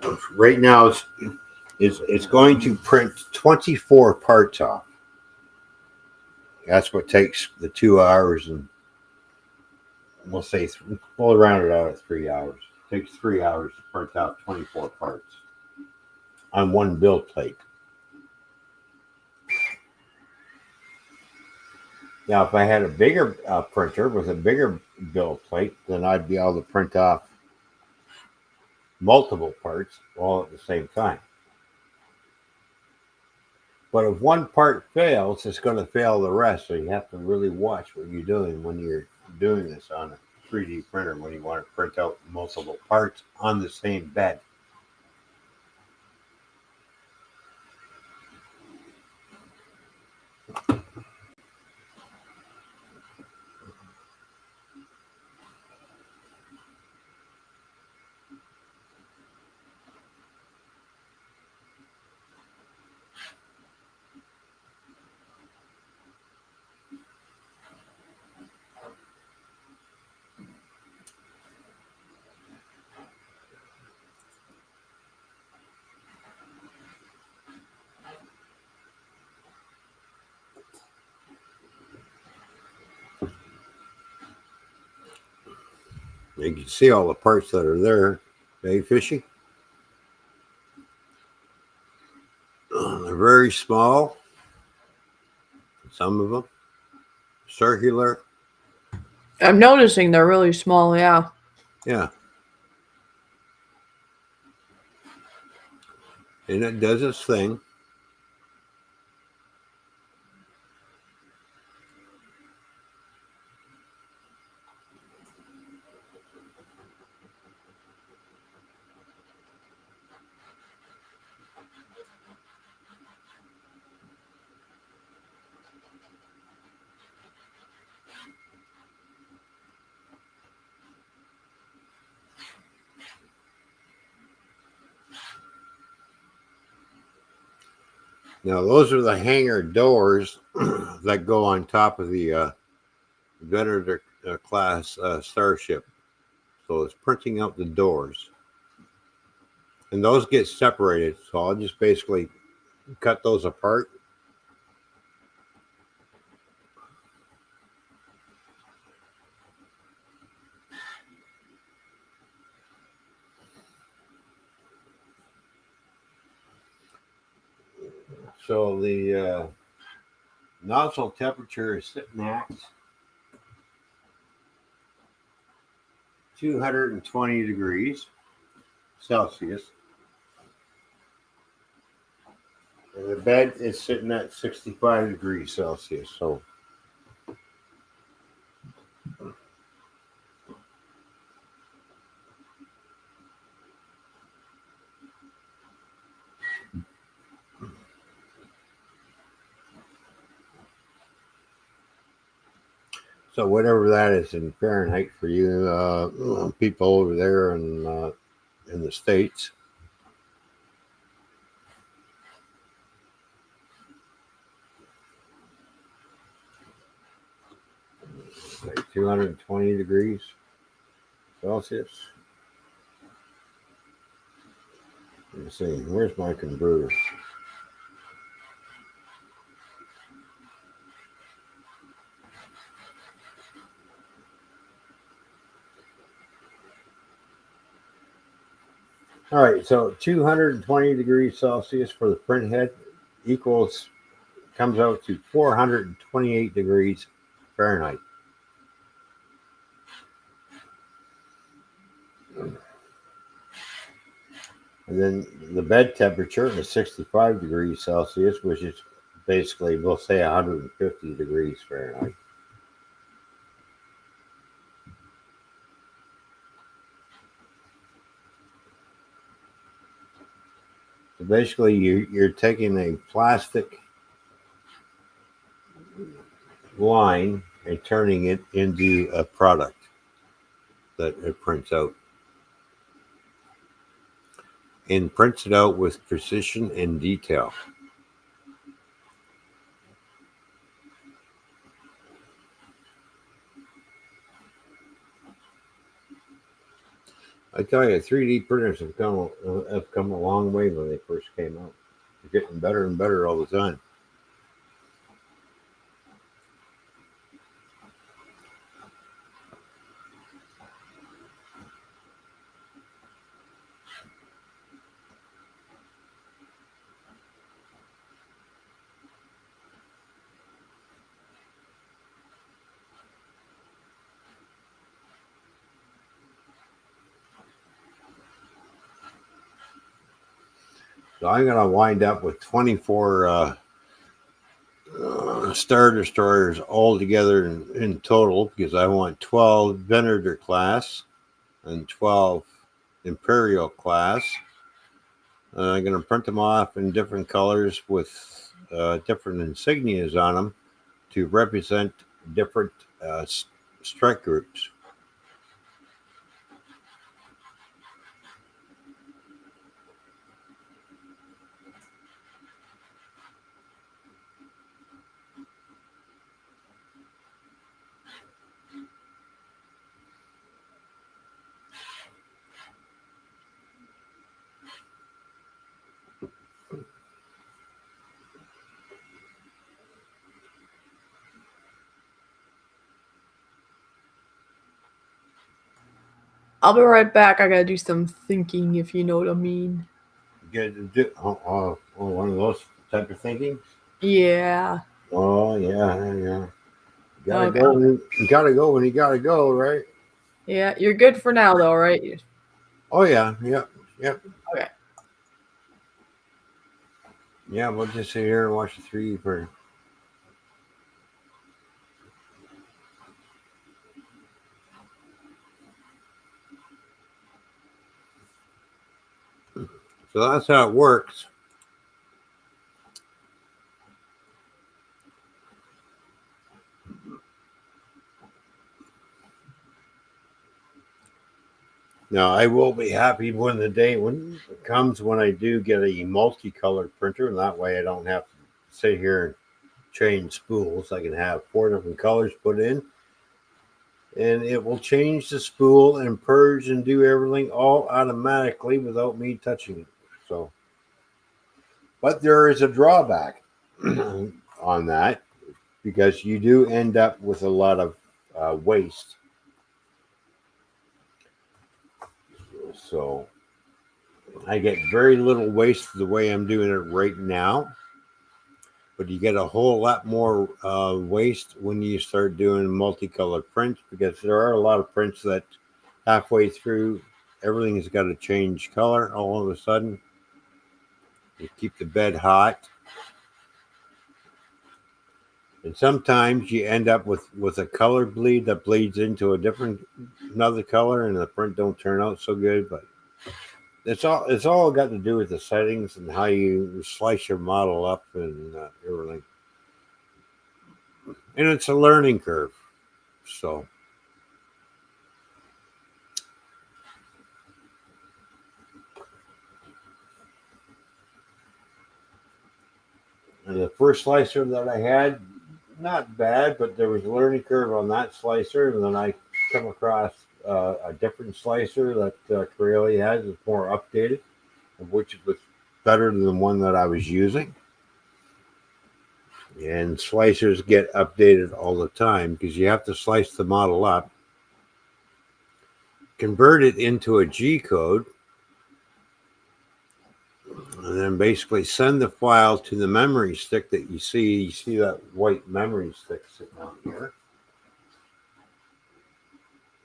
18, 19, 20. Right now, it's going to print 24 parts off. That's what takes the 2 hours, and we'll say we'll round it out at 3 hours. It takes 3 hours to print out 24 parts on one build plate. Now, if I had a bigger printer with a bigger build plate, then I'd be able to print off multiple parts all at the same time. But if one part fails, it's going to fail the rest. So you have to really watch what you're doing when you're doing this on a 3D printer, when you want to print out multiple parts on the same bed. You can see all the parts that are there. Hey, Fishy? They're very small. Some of them circular. I'm noticing they're really small, yeah. Yeah. And it does its thing. Now, those are the hangar doors that go on top of the Venator class Starship. So it's printing out the doors. And those get separated. So I'll just basically cut those apart. So the nozzle temperature is sitting at 220 degrees Celsius. And the bed is sitting at 65 degrees Celsius. So So whatever that is in Fahrenheit for you people over there in the States. Like 220 degrees Celsius. Let me see. Where's my converter? All right, so 220 degrees Celsius for the print head comes out to 428 degrees Fahrenheit. And then the bed temperature is 65 degrees Celsius, which is basically, we'll say 150 degrees Fahrenheit. So basically, you're taking a plastic line and turning it into a product that it prints out. And prints it out with precision and detail. I tell you, 3D printers have come a long way when they first came out. They're getting better and better all the time. So I'm going to wind up with 24 Star Destroyers all together in total, because I want 12 Venator class and 12 Imperial class. I'm going to print them off in different colors with different insignias on them to represent different strike groups. I'll be right back. I gotta do some thinking, if you know what I mean. One of those type of thinking. Yeah. Oh yeah. You gotta Okay. go. You gotta go when you gotta go, right? Yeah, you're good for now, though, right? Oh yeah. Yep. Okay. Yeah, we'll just sit here and watch the 3D print. So that's how it works. Now, I will be happy when the day when it comes when I do get a multicolored printer, and that way I don't have to sit here and change spools. I can have 4 different colors put in, and it will change the spool and purge and do everything all automatically without me touching it. So, but there is a drawback on that, because you do end up with a lot of waste. So I get very little waste the way I'm doing it right now, but you get a whole lot more waste when you start doing multicolored prints, because there are a lot of prints that halfway through everything's got to change color all of a sudden. You keep the bed hot, and sometimes you end up with a color bleed that bleeds into another color, and the print don't turn out so good. But it's all got to do with the settings and how you slice your model up and everything. And it's a learning curve. So and the first slicer that I had, not bad, but there was a learning curve on that slicer, and then I come across a different slicer that Corelli has. It's more updated, which was better than the one that I was using. And slicers get updated all the time because you have to slice the model up, convert it into a G code, and then basically send the file to the memory stick that you see. You see that white memory stick sitting on here.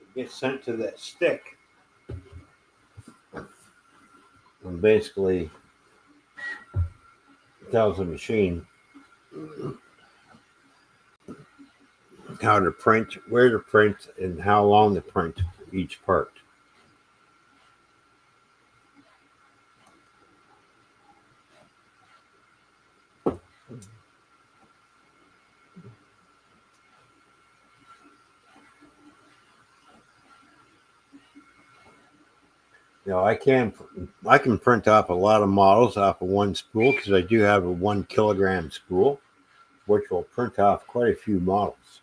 It gets sent to that stick, and basically tells the machine how to print, where to print, and how long to print each part. I can print off a lot of models off of one spool because I do have a 1 kilogram spool, which will print off quite a few models.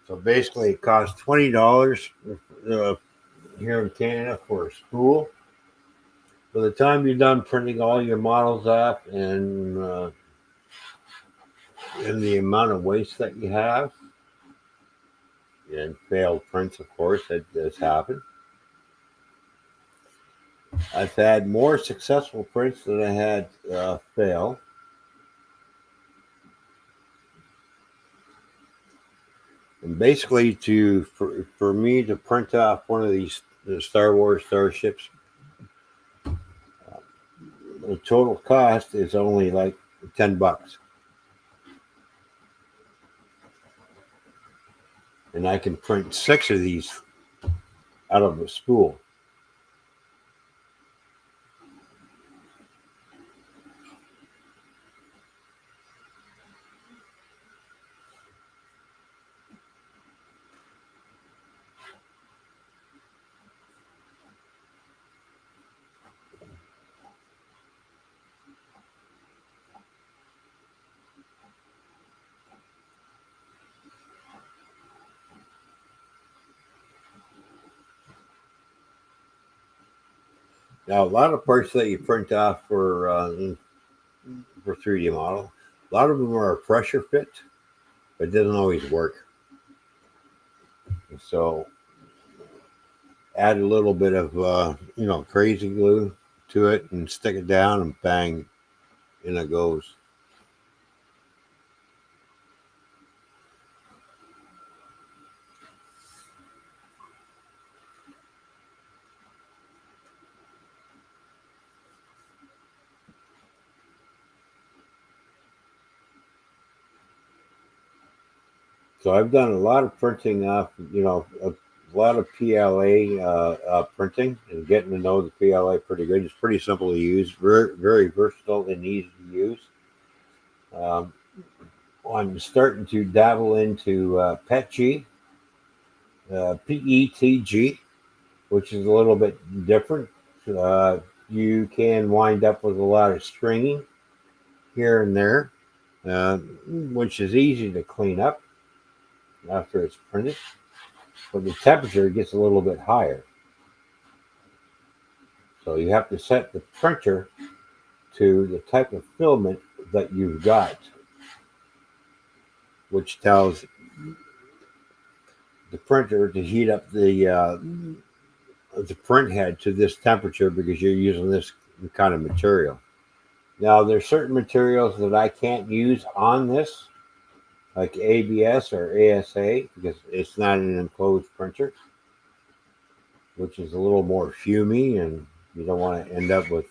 So basically, it costs $20 here in Canada for a spool. By the time you're done printing all your models off and the amount of waste that you have, and failed prints, of course, that does happen. I've had more successful prints than I had fail. And basically, for me to print off one of these Star Wars starships, the total cost is only like $10. And I can print 6 of these out of a spool. Now, a lot of parts that you print off for 3D model, a lot of them are a pressure fit, but it doesn't always work. So, add a little bit of crazy glue to it and stick it down, and bang, in it goes. So I've done a lot of printing off, a lot of PLA printing and getting to know the PLA pretty good. It's pretty simple to use, very, very versatile and easy to use. I'm starting to dabble into PETG, PETG, which is a little bit different. You can wind up with a lot of stringing here and there, which is easy to clean up after it's printed, but the temperature gets a little bit higher. So you have to set the printer to the type of filament that you've got, which tells the printer to heat up the print head to this temperature because you're using this kind of material. Now, there's certain materials that I can't use on this, like ABS or ASA, because it's not an enclosed printer, which is a little more fumy, and you don't want to end up with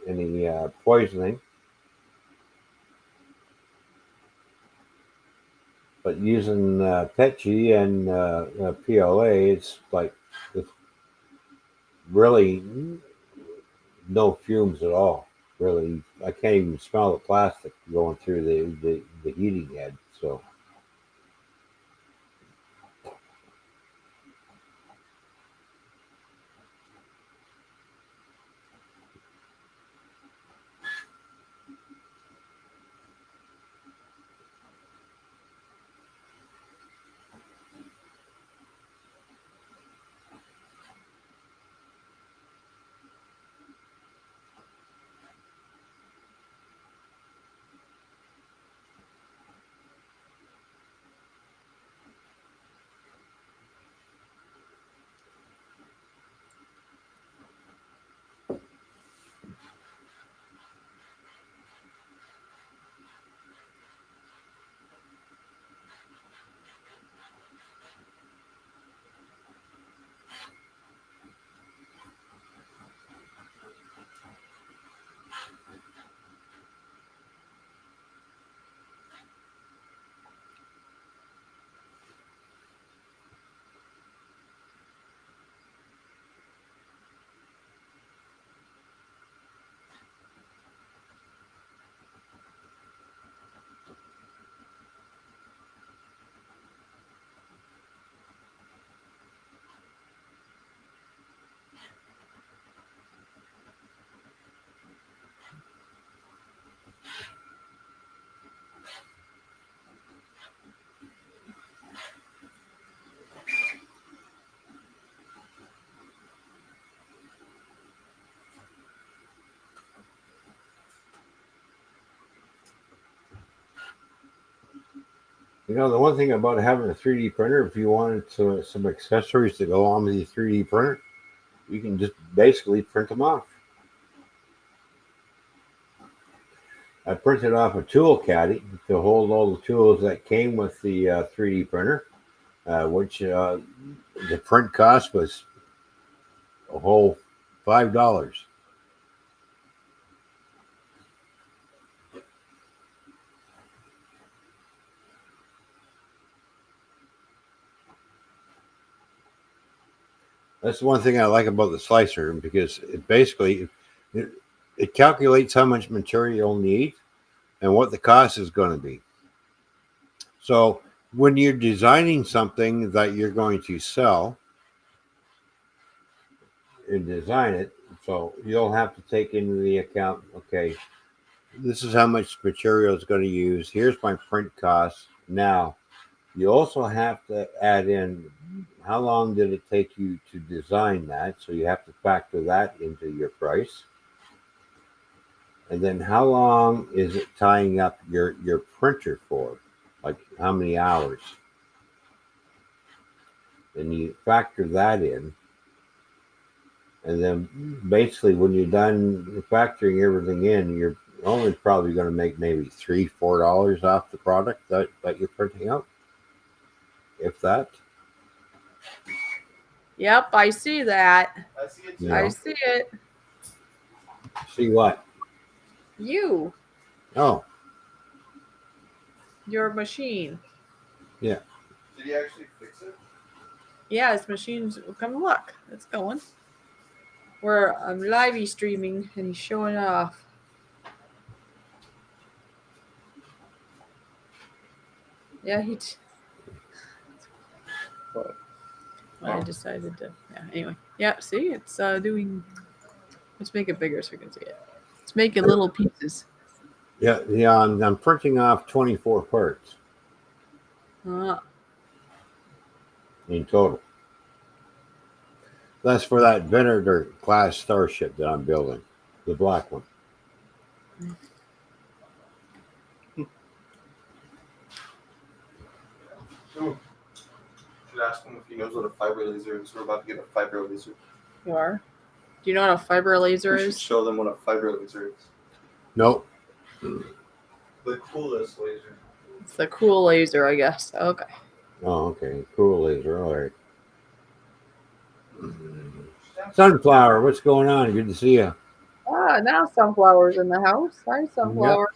any poisoning. But using PETG and PLA, it's like really no fumes at all. Really, I can't even smell the plastic going through the heating head. So the one thing about having a 3D printer, if you wanted some accessories to go on with the 3D printer, you can just basically print them off. I printed off a tool caddy to hold all the tools that came with the 3D printer, which the print cost was a whole $5. That's the one thing I like about the slicer because it, it calculates how much material you'll need and what the cost is going to be. So when you're designing something that you're going to sell and design it, so you'll have to take into the account, okay, this is how much material it's going to use. Here's my print costs. Now, you also have to add in how long did it take you to design that? So you have to factor that into your price. And then how long is it tying up your printer for? Like how many hours? And you factor that in. And then basically when you're done factoring everything in, you're only probably going to make maybe $3-4 off the product that you're printing out. If that. Yep, I see that. I see it. You know. I see it. See what? You, Oh, your machine. yeah. Did he actually fix it? Yeah, his machine's come look. It's going. We're live streaming and he's showing it off. Yeah, I decided to. Yeah. Anyway. Yeah. See, it's doing. Let's make it bigger so we can see it. It's making little pieces. Yeah, I'm printing off 24 parts in total. That's for that Venator class starship that I'm building, the black one. Ooh. Should ask him if he knows what a fiber laser is. We're about to get a fiber laser. You are. Do you know what a fiber laser We should is? show them what a fiber laser is. Nope. The coolest laser. It's the cool laser, I guess. Okay. Oh, okay. Cool laser. All right. Sunflower, what's going on? Good to see you. Ah, now Sunflower's in the house. Hi, Sunflower.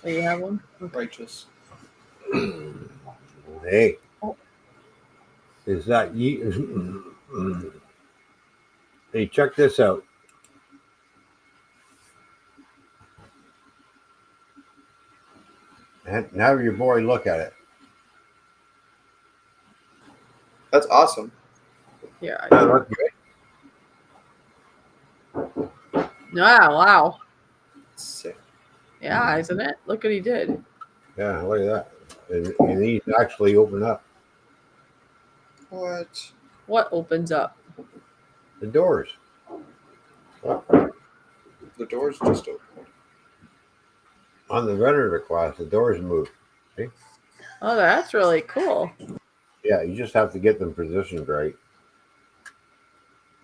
Oh, you have one? Righteous. Hey, Oh. is that you? Hey, check this out. And have your boy look at it. That's awesome. Yeah. That look good. Wow. Sick. Yeah, isn't it? Look what he did. Yeah, look at that. And these actually open up What? What opens up? the doors. The door's just open. On the Venator class, the doors move. See? Oh, that's really cool. Yeah, you just have to get them positioned right.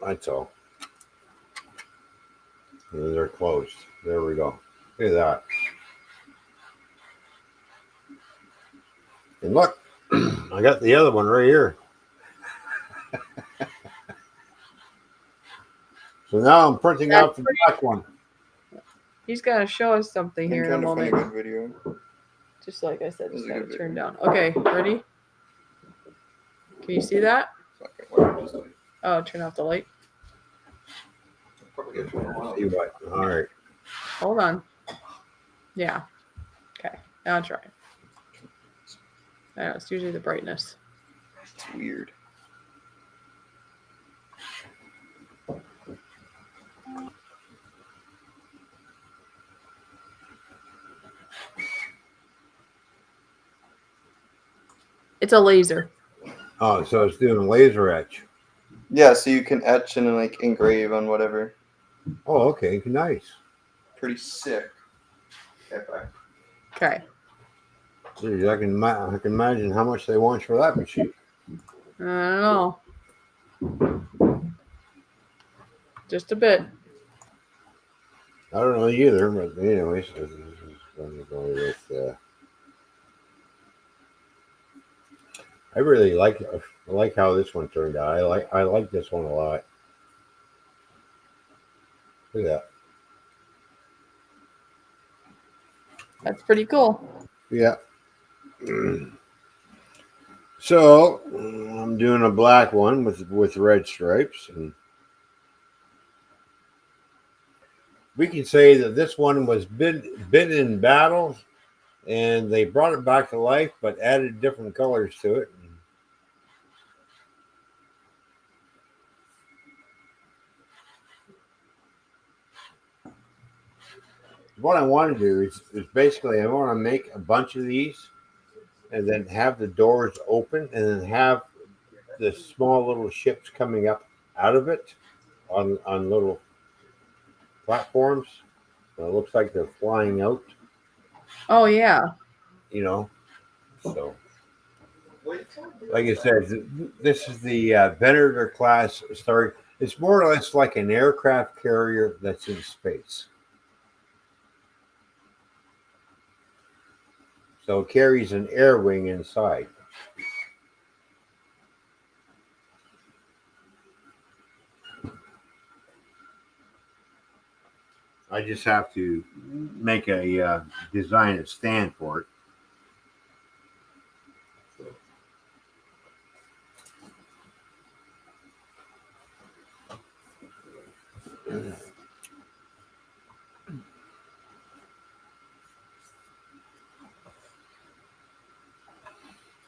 That's all. And they're closed. There we go. Look at that. And look, I got the other one right here. So now I'm printing out the black one. He's gonna show us something I'm here in a trying to find moment. a good video. Just like I said, This just is a gotta good turn video. down. Okay, ready? Can you see that? It's not gonna work. Just like, Oh, turn off the light. probably get it. See what? All right. Hold on. Yeah. Okay. Now try it. I know, it's usually the brightness. It's weird. It's a laser. Oh, so it's doing laser etch. Yeah, so you can etch and like engrave on whatever. Oh, okay. Nice. Pretty sick. Okay, bye. Okay. Geez, I can imagine how much they want for that machine. I don't know. Just a bit. I don't know either, but anyways, this is going to go with. I really like how this one turned out. I like this one a lot. Look at that. That's pretty cool. Yeah. So I'm doing a black one with red stripes, and we can say that this one was been in battle, and they brought it back to life, but added different colors to it. What I want to do is basically I want to make a bunch of these, and then have the doors open, and then have the small little ships coming up out of it on little platforms. It looks like they're flying out, Oh yeah. you know. So, like I said, this is the Venator class story. It's more or less like an aircraft carrier that's in space. So it carries an air wing inside. I just have to make a design a stand for it.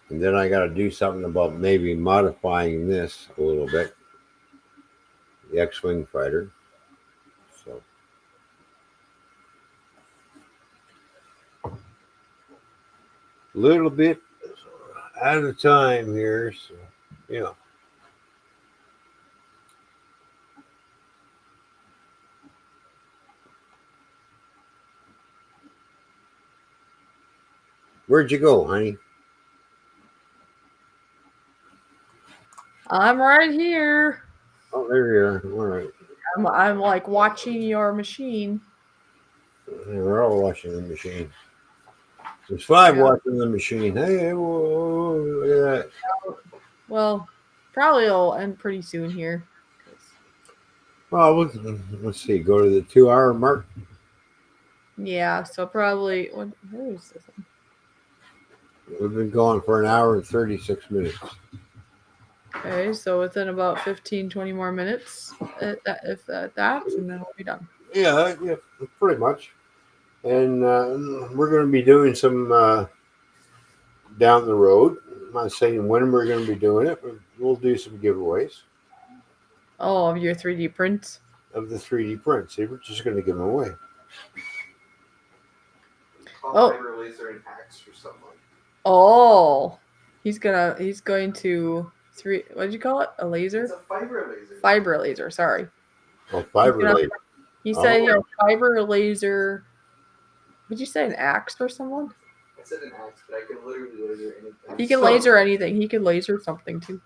And then I got to do something about maybe modifying this a little bit. The X-Wing fighter. So. Little bit at a time here. So, yeah. Where'd you go, honey? I'm right here. Oh, there you are. All right. I'm like watching your machine. We're all watching the machine. There's 5 Yeah. watching the machine. Hey, whoa, look at that. Well, probably it'll end pretty soon here. Well, let's see. Go to the 2-hour mark. Yeah, so probably where is this one? We've been going for an hour and 36 minutes. Okay, so within about 15, 20 more minutes, if that, and then we'll be done. Yeah, pretty much. And we're going to be doing some down the road. I'm not saying when we're going to be doing it, but we'll do some giveaways Oh, of your 3D prints. of the 3D prints. See, we're just going to give them away. Call Oh. fiber laser and axe for someone. Oh, he's going to what did you call it? A laser? It's a fiber laser. Fiber laser. Sorry. Oh, fiber gonna- laser. He said Oh. a fiber laser. Would you say an axe for someone? I said an axe, but I can literally laser anything. He can laser anything. He can laser something too.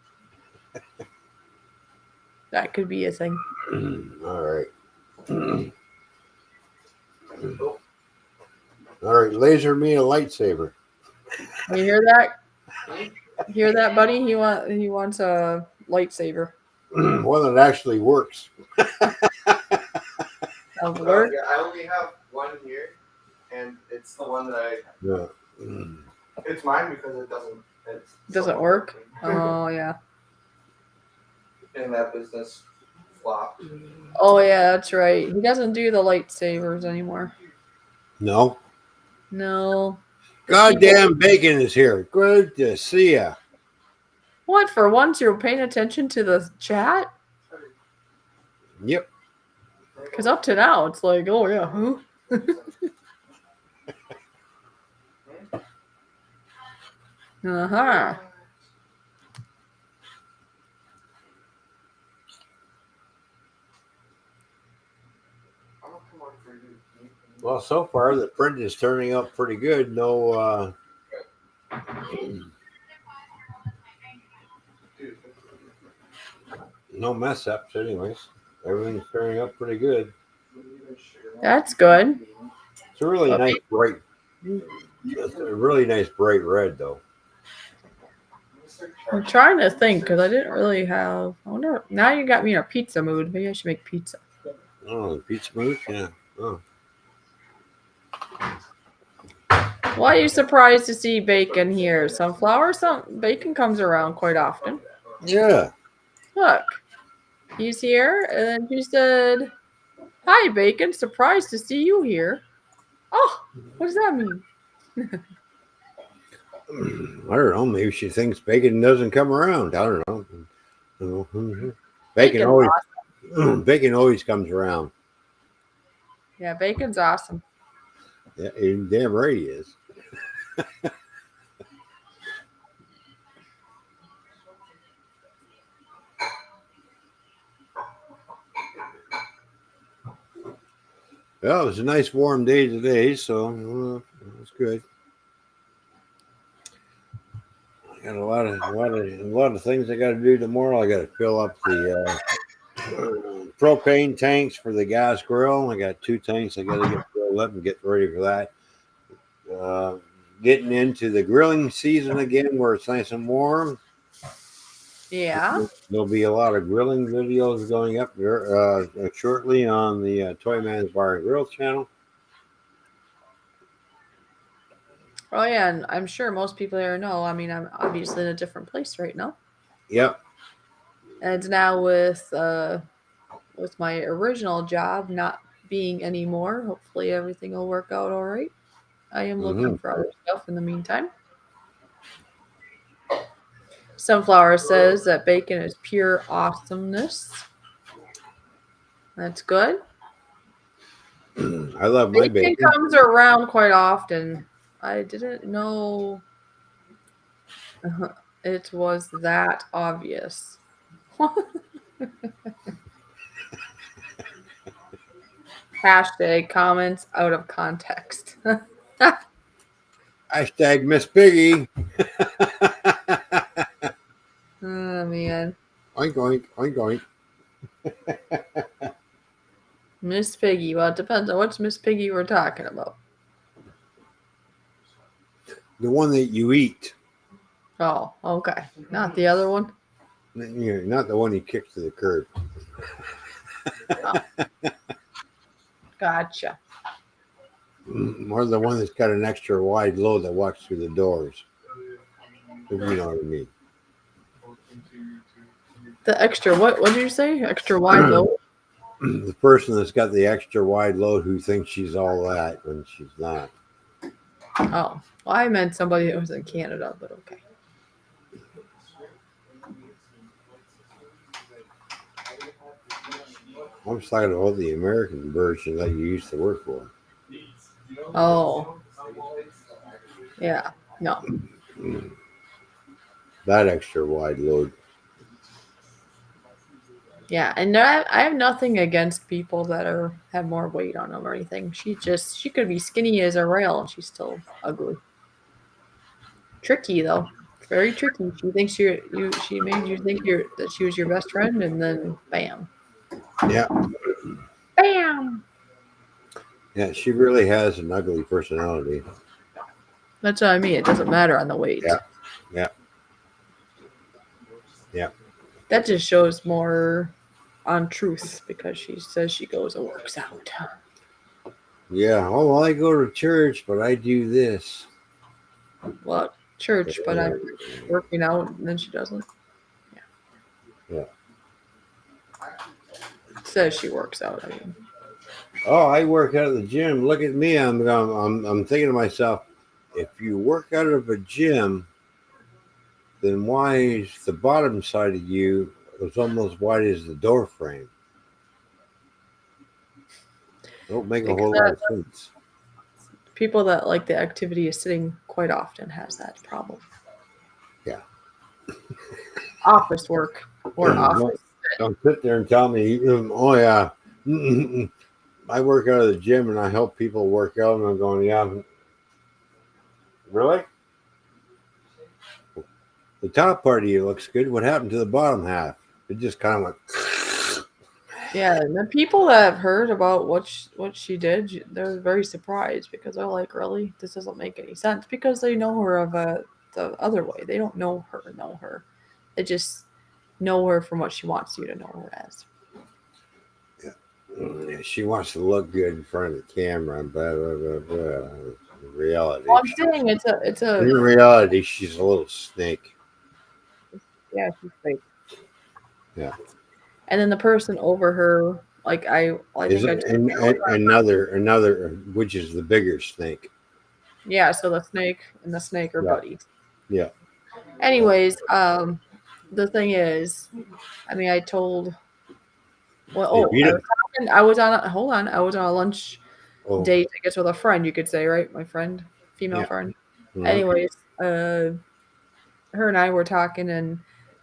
That could be a thing. All right. Oh, All right. Laser me a lightsaber. You hear that? Hear that, buddy? He wants a lightsaber. One that actually works. Of work. yeah, I only have one here, and it's the one that I. Yeah. It's mine because it Doesn't work. Oh yeah. And that business flopped. Oh yeah, that's right. He doesn't do the lightsabers anymore. No. No. Goddamn Bacon is here. Good to see ya. What? For once, you're paying attention to the chat? Yep. Because up to now, it's like, oh yeah, who? Uh-huh. Well, so far the print is turning out pretty good. No, no mess ups. Anyways, everything's turning out pretty good. That's good. It's a really Okay. nice bright. It's a really nice bright red, though. I'm trying to think because I didn't really have. I wonder. Now you got me in a pizza mood. Maybe I should make pizza. Oh, the pizza mooch, yeah. Oh, Why are you surprised to see Bacon here? Sunflower? Bacon comes around quite often. yeah. Look, he's here, and then she said, "Hi, Bacon. Surprised to see you here." Oh, what does that mean? I don't know. Maybe she thinks Bacon doesn't come around. I don't know. Bacon Bacon's always, awesome. Bacon always comes around. Yeah, Bacon's awesome. Yeah, you're damn right he is. Well, it was a nice warm day today, so it's good. I got a lot of things I got to do tomorrow. I got to fill up the propane tanks for the gas grill. I got 2 tanks I got to get filled up and get ready for that. Getting into the grilling season again, where it's nice and warm. Yeah. There'll be a lot of grilling videos going up there shortly on the Toy Man's Bar and Grill channel. Oh yeah, and I'm sure most people there know. I mean, I'm obviously in a different place right now, Yep. and now with my original job not being anymore, hopefully everything will work out all right. I am looking for other stuff in the meantime. Sunflower says that Bacon is pure awesomeness. That's good. I love my Bacon bacon. comes around quite often. I didn't know it was that obvious. Hashtag comments out of context. Hashtag Miss Piggy. Oh man. Oink, oink, oink, oink. Miss Piggy. Well, it depends on which Miss Piggy we're talking about. The one that you eat. Oh, okay. Not the other one. Not the one you kick to the curb. Gotcha. Or the one that's got an extra wide load that walks through the doors. If you know what I mean. The extra what did you say? Extra wide load? The person that's got the extra wide load who thinks she's all that when she's not. Oh. Well, I meant somebody that was in Canada, but okay. I'm just talking about the American version that you used to work for. Oh. Yeah. No. That extra wide load. Yeah, and I have nothing against people that have more weight on them or anything. She could be skinny as a rail and she's still ugly. Tricky though, very tricky. She thinks she made you think that she was your best friend, and then bam, Yeah. bam. Yeah, she really has an ugly personality. That's what I mean. It doesn't matter on the weight. Yeah. Yeah. Yeah. That just shows more on truth because she says she goes and works out. Yeah. Oh, well, I go to church, but I do this. Well, church, but I'm working out, and then she doesn't. Yeah. Says she works out. I mean, Oh, I work out at the gym. Look at me. I'm thinking to myself, if you work out of a gym, then why is the bottom side of you as almost wide as the door frame? Don't make a whole lot of sense. people that like the activity of sitting quite often has that problem. Yeah. Office work or office. Don't sit there and tell me, oh yeah, I work out of the gym and I help people work out, and I'm going, yeah, really? The top part of you looks good. What happened to the bottom half? It just kind of went. Yeah, and the people that have heard about what she did, they're very surprised because they're like, really? This doesn't make any sense because they know her of the other way. They don't know her. They just know her from what she wants you to know her as. Yeah, she wants to look good in front of the camera, and blah, blah, blah, blah. In reality, Well, I'm saying it's a in reality, she's a little snake. yeah, she's fake. Yeah. And then the person over her, like I Is think it another, which is the bigger snake? yeah. So the snake and the snake are buddies. Yeah. Anyways, the thing is, I mean, I told. Well, I was on a lunch date, I guess, with a friend, you could say, right? My friend, female friend. Mm-hmm. Anyways, her and I were talking, and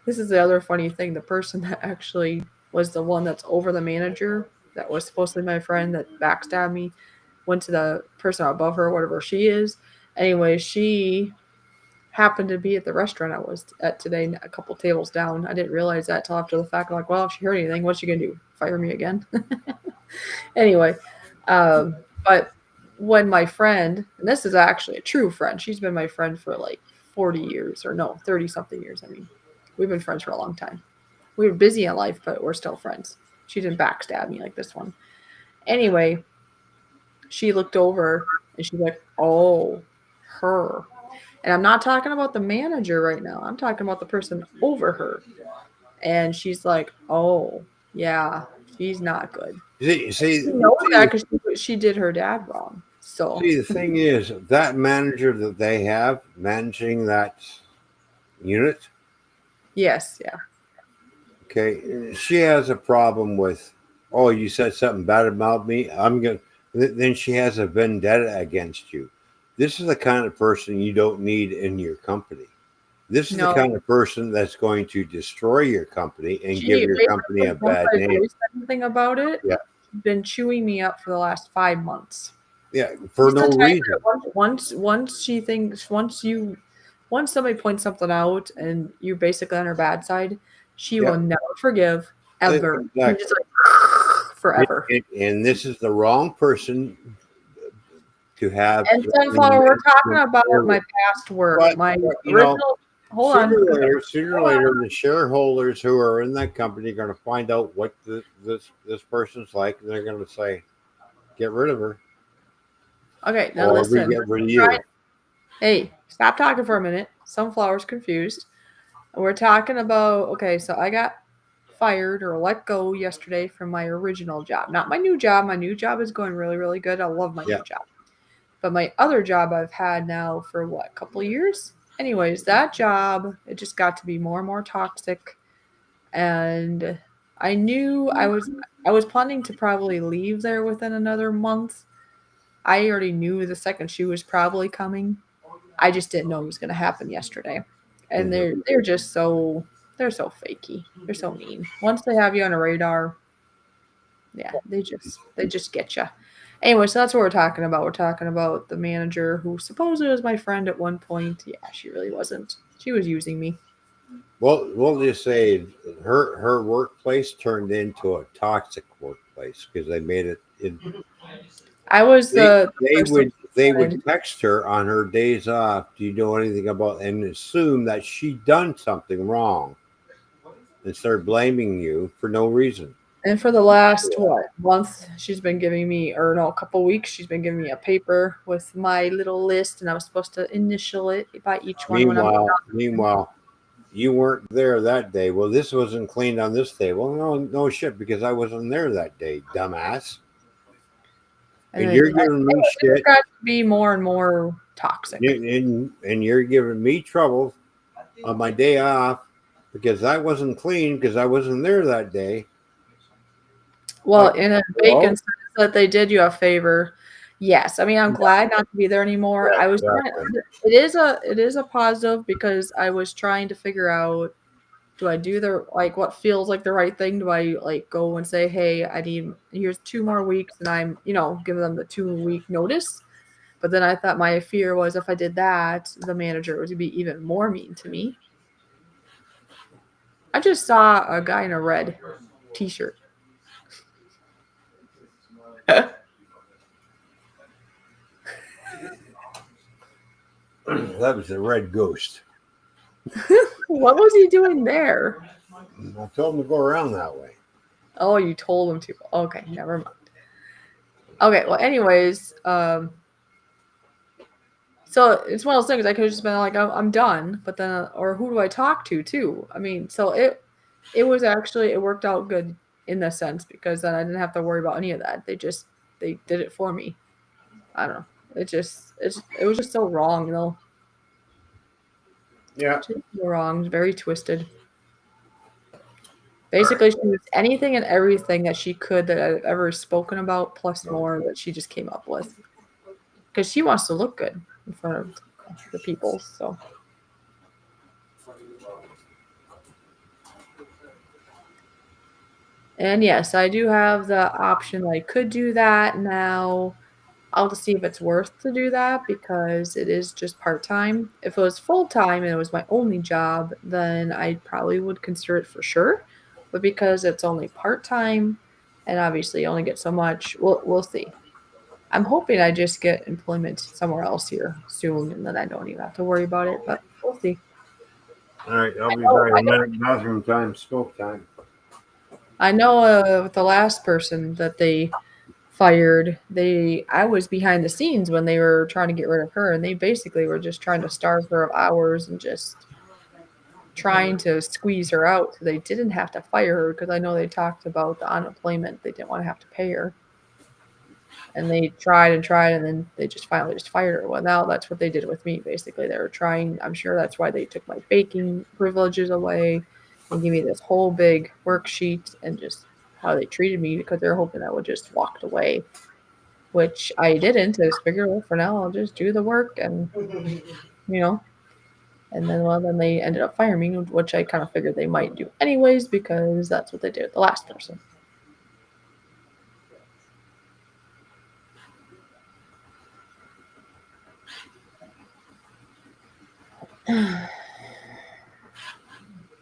this is the other funny thing. The person that actually was the one that's over the manager, that was supposed to be my friend that backstabbed me, went to the person above her, whatever she is. Anyway, she happened to be at the restaurant I was at today, a couple tables down. I didn't realize that till after the fact. I'm like, well, if she heard anything, what's she gonna do? Fire me again? Anyway, but when my friend, and this is actually a true friend, she's been my friend for like 40 years, or no, 30 something years. I mean, we've been friends for a long time. We were busy in life, but we're still friends. She didn't backstab me like this one. Anyway, she looked over and she's like, oh, her. And I'm not talking about the manager right now. I'm talking about the person over her. And she's like, oh, yeah, she's not good. See, you know that because she did her dad wrong. So see, the thing is, that manager that they have managing that unit. Yes, yeah. Okay, she has a problem with, oh, you said something bad about me. Then she has a vendetta against you. This is the kind of person you don't need in your company. This is the kind of person that's going to destroy your company and give your company a bad name. Something about it. Yeah. She's been chewing me up for the last 5 months. Yeah, for no reason. Once she thinks, once somebody points something out and you're basically on her bad side, she will never forgive ever. Exactly. Just like, forever. And this is the wrong person to have. And Sunflower, we're talking about my past work. Sooner or later, the shareholders who are in that company are going to find out what this person's like, and they're going to say, "Get rid of her." Okay, now or we listen. get rid of you. Hey, stop talking for a minute. Sunflower's confused. We're talking about, okay, so I got fired or let go yesterday from my original job. Not my new job. My new job is going really, really good. I love my new job. But my other job I've had now for what, a couple of years? Anyways, that job, it just got to be more and more toxic. And I knew I was planning to probably leave there within another month. I already knew the second she was probably coming. I just didn't know it was going to happen yesterday. And they're just so fakey. They're so mean. Once they have you on a radar, yeah, they just get you. Anyway, so that's what we're talking about. We're talking about the manager who supposedly was my friend at one point. Yeah, she really wasn't. She was using me. Well, we'll just say her workplace turned into a toxic workplace because they made it. I was They would text her on her days off. Do you know anything about? And assume that she done something wrong, and start blaming you for no reason. And for the last month, she's been giving me, or no, a couple weeks, she's been giving me a paper with my little list, and I was supposed to initial it by each one. Meanwhile, you weren't there that day. Well, this wasn't cleaned on this day. Well, no shit, because I wasn't there that day, dumbass. And you're giving me shit. It's got to be more and more toxic. And you're giving me trouble on my day off because I wasn't clean because I wasn't there that day. Well, in a Bacon says that they did you a favor. Yes, I mean I'm glad not to be there anymore. Yeah, I was. It is a positive because I was trying to figure out, do I do what feels like the right thing? Do I go and say, hey, here's 2 more weeks, and I'm giving them the 2-week notice. But then I thought my fear was if I did that, the manager would be even more mean to me. I just saw a guy in a red t-shirt. That was the red ghost. What was he doing there? I told him to go around that way. Oh, you told him to. Okay, never mind. Okay, well, anyways, so it's one of those things I could have just been like, I'm done, but then, or who do I talk to too? I mean, so it was actually, it worked out good in the sense because then I didn't have to worry about any of that. They did it for me. I don't know. It was just so wrong, though. Yeah. Just so wrong, very twisted. Basically, she was anything and everything that she could that I've ever spoken about, plus more that she just came up with. Because she wants to look good in front of the people, so. And yes, I do have the option I could do that now. I'll just see if it's worth to do that because it is just part-time. If it was full-time and it was my only job, then I probably would consider it for sure. But because it's only part-time and obviously you only get so much, we'll see. I'm hoping I just get employment somewhere else here soon and then I don't even have to worry about it, but we'll see. All right, I'll be back in a minute. Bathroom time, smoke time. I know with the last person that they fired, I was behind the scenes when they were trying to get rid of her, and they basically were just trying to starve her of hours and just trying to squeeze her out so they didn't have to fire her because I know they talked about the unemployment. They didn't want to have to pay her. And they tried and then they just finally just fired her. Well, now that's what they did with me. Basically, they were trying. I'm sure that's why they took my baking privileges away and gave me this whole big worksheet and just how they treated me because they're hoping I would just walk away, which I didn't. I just figured, well, for now, I'll just do the work and, and then they ended up firing me, which I kind of figured they might do anyways because that's what they did with the last person.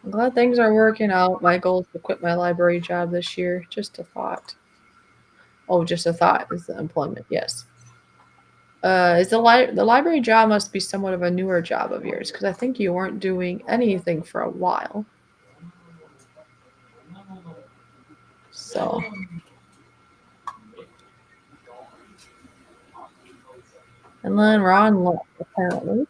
I'm glad things are working out. My goal is to quit my library job this year. Just a thought. Oh, just a thought is the employment. Yes. Is the library job must be somewhat of a newer job of yours because I think you weren't doing anything for a while. So. And then Ron left, apparently.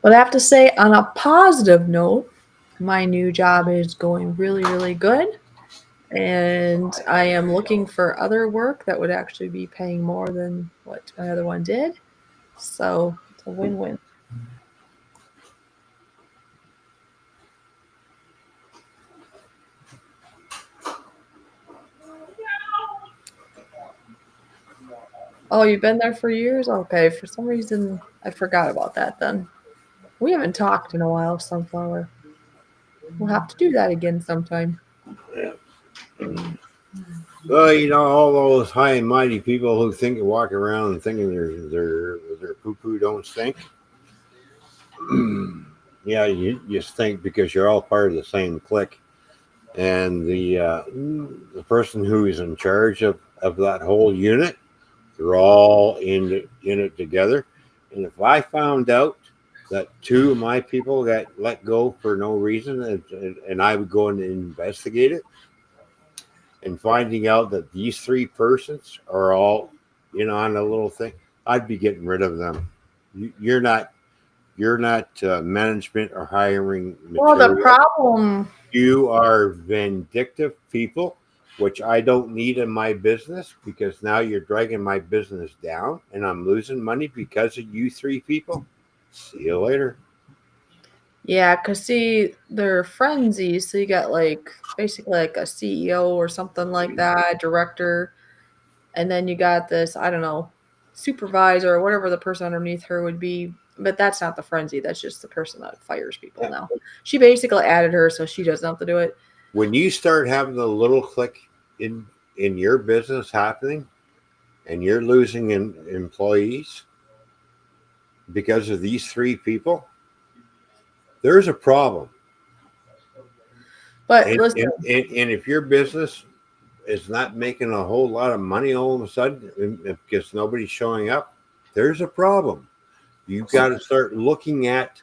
But I have to say, on a positive note, my new job is going really, really good. And I am looking for other work that would actually be paying more than what my other one did. So it's a win-win. Oh, you've been there for years? Okay, for some reason I forgot about that then. We haven't talked in a while, Sunflower. We'll have to do that again sometime. Well, you know, all those high and mighty people who think walk around and thinking their poo poo don't stink. Yeah, you just think because you're all part of the same clique, and the person who is in charge of that whole unit, they're all in it together. And if I found out that two of my people got let go for no reason, and I would go and investigate it, and finding out that these three persons are all in on a little thing, I'd be getting rid of them. You're not management or hiring Well, material. the problem. You are vindictive people, which I don't need in my business, because now you're dragging my business down and I'm losing money because of you three people. See you later. Yeah, because see, they're frenzies. So you got like basically like a CEO or something like that, director. And then you got this, I don't know, supervisor or whatever the person underneath her would be. But that's not the frenzy. That's just the person that fires people now. She basically added her so she doesn't have to do it. When you start having a little click in your business happening and you're losing employees because of these three people, there's a problem. But And, listen, and if your business is not making a whole lot of money all of a sudden because nobody's showing up, there's a problem. You've got to start looking at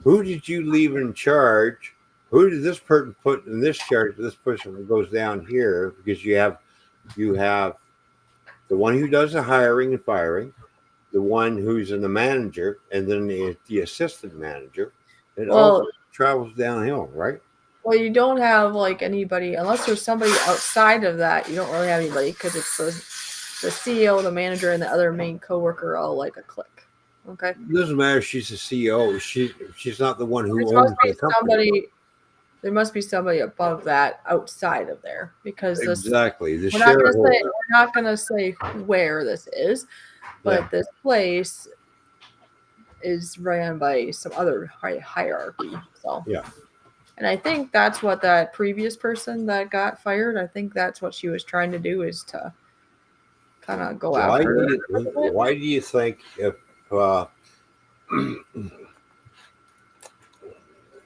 who did you leave in charge? Who did this person put in this charge? This person goes down here, because you have the one who does the hiring and firing, the one who's in the manager, and then the assistant manager. It all travels downhill, right? Well, you don't have like anybody unless there's somebody outside of that. You don't really have anybody because it's the CEO, the manager, and the other main coworker all like a clique. Okay. It doesn't matter if she's the CEO. She's not the one who There owns must be the company. there must be somebody above that outside of there because exactly we're not gonna say where this is, but this place is ran by some other hierarchy. So yeah. And I think that's what that previous person that got fired, I think that's what she was trying to do, is to kind of go after her. Why do you think if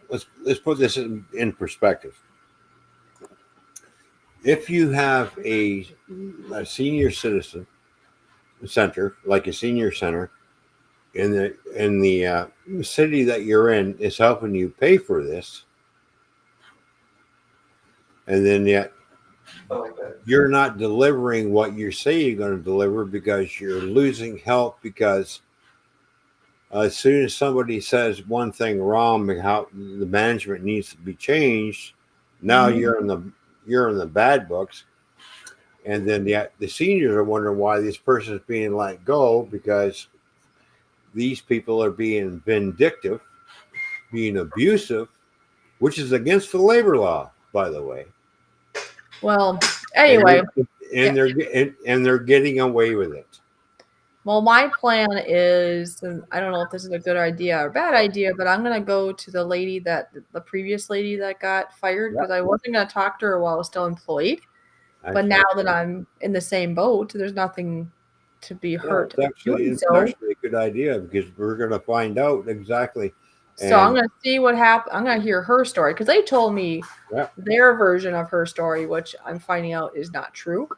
let's put this in perspective. If you have a senior citizen center, like a senior center, in the city that you're in is helping you pay for this, and then yet you're not delivering what you say you're going to deliver because you're losing help, because as soon as somebody says one thing wrong, how the management needs to be changed, now you're in the bad books. And then the seniors are wondering why this person is being let go, because these people are being vindictive, being abusive, which is against the labor law, by the way. Well, anyway, and they're getting away with it. Well, my plan is, and I don't know if this is a good idea or bad idea, but I'm going to go to the previous lady that got fired, because I wasn't going to talk to her while I was still employed. But now that I'm in the same boat, there's nothing to be hurt. It's actually a good idea, because we're going to find out exactly So I'm And gonna see what happened. I'm gonna hear her story because they told me yeah, their version of her story, which I'm finding out is not true.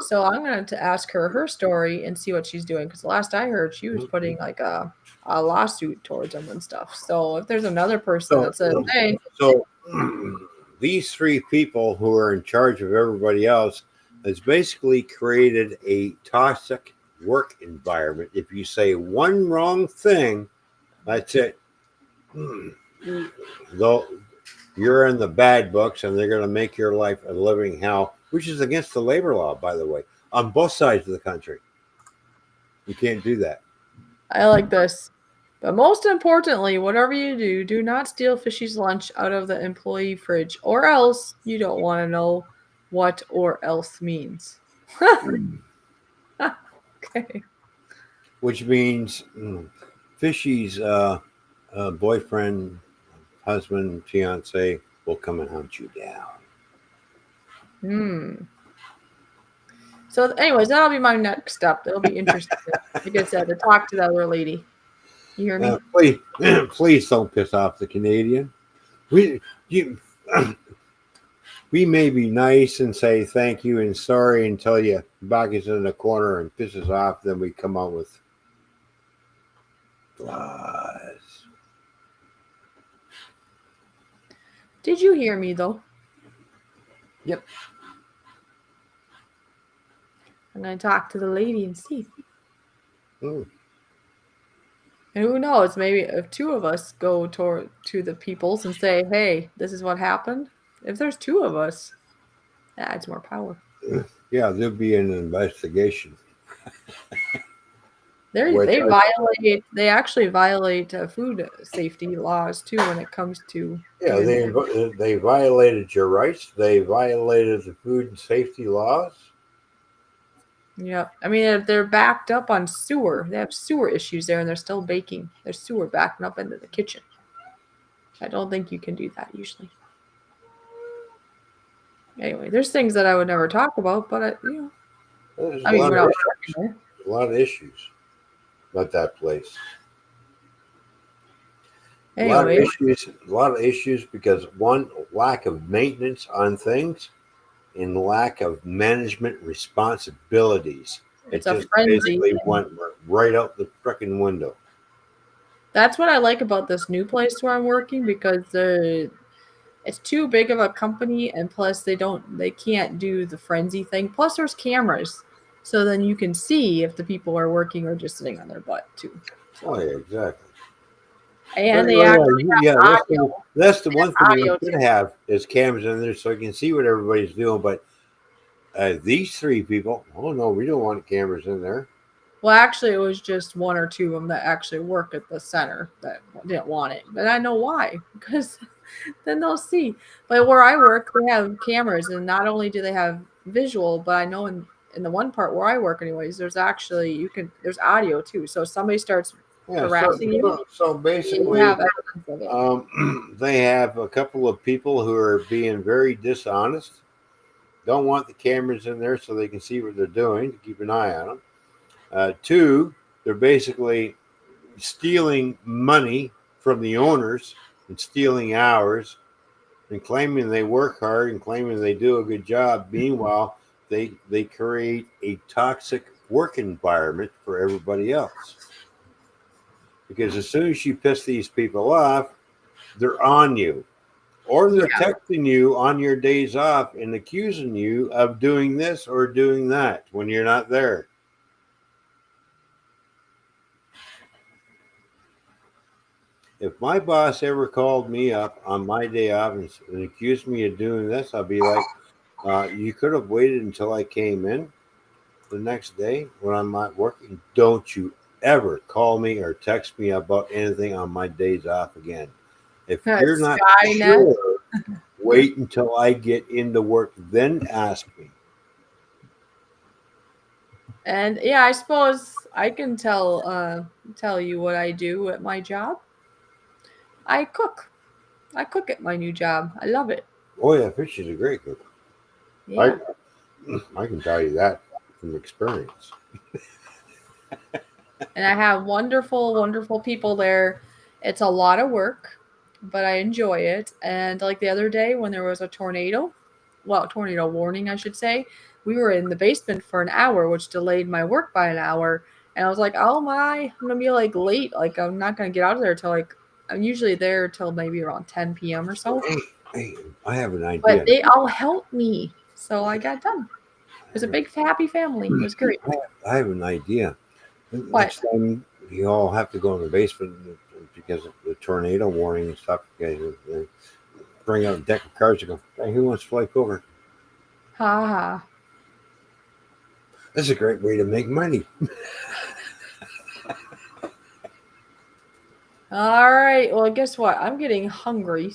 So I'm going to ask her her story and see what she's doing. Because the last I heard, she was putting like a lawsuit towards them and stuff. So if there's another person so that says, "Hey, so these three people who are in charge of everybody else has basically created a toxic work environment. If you say one wrong thing, that's it. Though you're in the bad books, and they're going to make your life a living hell, which is against the labor law, by the way, on both sides of the country. You can't do that. I like this." But most importantly, whatever you do, do not steal Fishy's lunch out of the employee fridge, or else you don't want to know what "or else" means. Okay. Which means Fishy's boyfriend, husband, fiance will come and hunt you down. Hmm. So, anyways, that'll be my next step. It'll be interesting, like I said, to talk to that other lady. You hear me? Please, please don't piss off the Canadian. We, you, we may be nice and say thank you and sorry until you back us in the corner and pisses off. Then we come out with flies. Did you hear me though? Yep. I'm gonna talk to the lady and see. Mm. And who knows? Maybe if two of us go to the peoples and say, "Hey, this is what happened." If there's two of us, that adds more power. Yeah, there'll be an investigation. They actually violate food safety laws too when it comes to. Yeah, they violated your rights. They violated the food and safety laws. Yeah, I mean, if they're backed up on sewer, they have sewer issues there, and they're still baking. There's sewer backing up into the kitchen. I don't think you can do that usually. Anyway, there's things that I would never talk about, but There's I mean, when I was working there. a lot of issues about that place. Anyway, A lot of issues because one, lack of maintenance on things, and lack of management responsibilities. it's It a just frenzy. basically went right out the freaking window. That's what I like about this new place where I'm working because it's too big of a company, and plus they can't do the frenzy thing. Plus there's cameras, so then you can see if the people are working or just sitting on their butt too. Oh yeah, exactly. And they actually have audio. That's the one thing audio you should have is cameras in there so you can see what everybody's doing. But these three people, oh no, we don't want cameras in there. Well, actually, it was just one or two of them that actually work at the center that didn't want it. But I know why, because then they'll see. But where I work, they have cameras, and not only do they have visual, but I know in the one part where I work, anyways, there's actually there's audio too. So if somebody starts harassing you, so basically, you have evidence of it. they have a couple of people who are being very dishonest. Don't want the cameras in there so they can see what they're doing to keep an eye on them. Two, they're basically stealing money from the owners and stealing hours and claiming they work hard and claiming they do a good job. Meanwhile, they create a toxic work environment for everybody else. Because as soon as you piss these people off, they're on you. Or they're texting you on your days off and accusing you of doing this or doing that when you're not there. If my boss ever called me up on my day off and accused me of doing this, I'd be like, you could have waited until I came in the next day when I'm not working. Don't you ever call me or text me about anything on my days off again. If you're not sure, wait until I get into work, then ask me. And yeah, I suppose I can tell you what I do at my job. I cook. I cook at my new job. I love it. Oh yeah, Fish is a great cook. Yeah. I can tell you that from experience. And I have wonderful, wonderful people there. It's a lot of work, but I enjoy it. And like the other day when there was a tornado warning, I should say, we were in the basement for an hour, which delayed my work by an hour. And I was like, oh my, I'm gonna be like late. Like I'm not gonna get out of there till like I'm usually there till maybe around 10 p.m. or so. Hey, I have an idea. But they all helped me, so I got done. It was a big happy family. It was great. I have an idea. What? Next time you all have to go in the basement because of the tornado warning and stuff. You guys bring out a deck of cards and go, hey, who wants to play poker? Ha ha. That's a great way to make money. All right. Well, guess what? I'm getting hungry,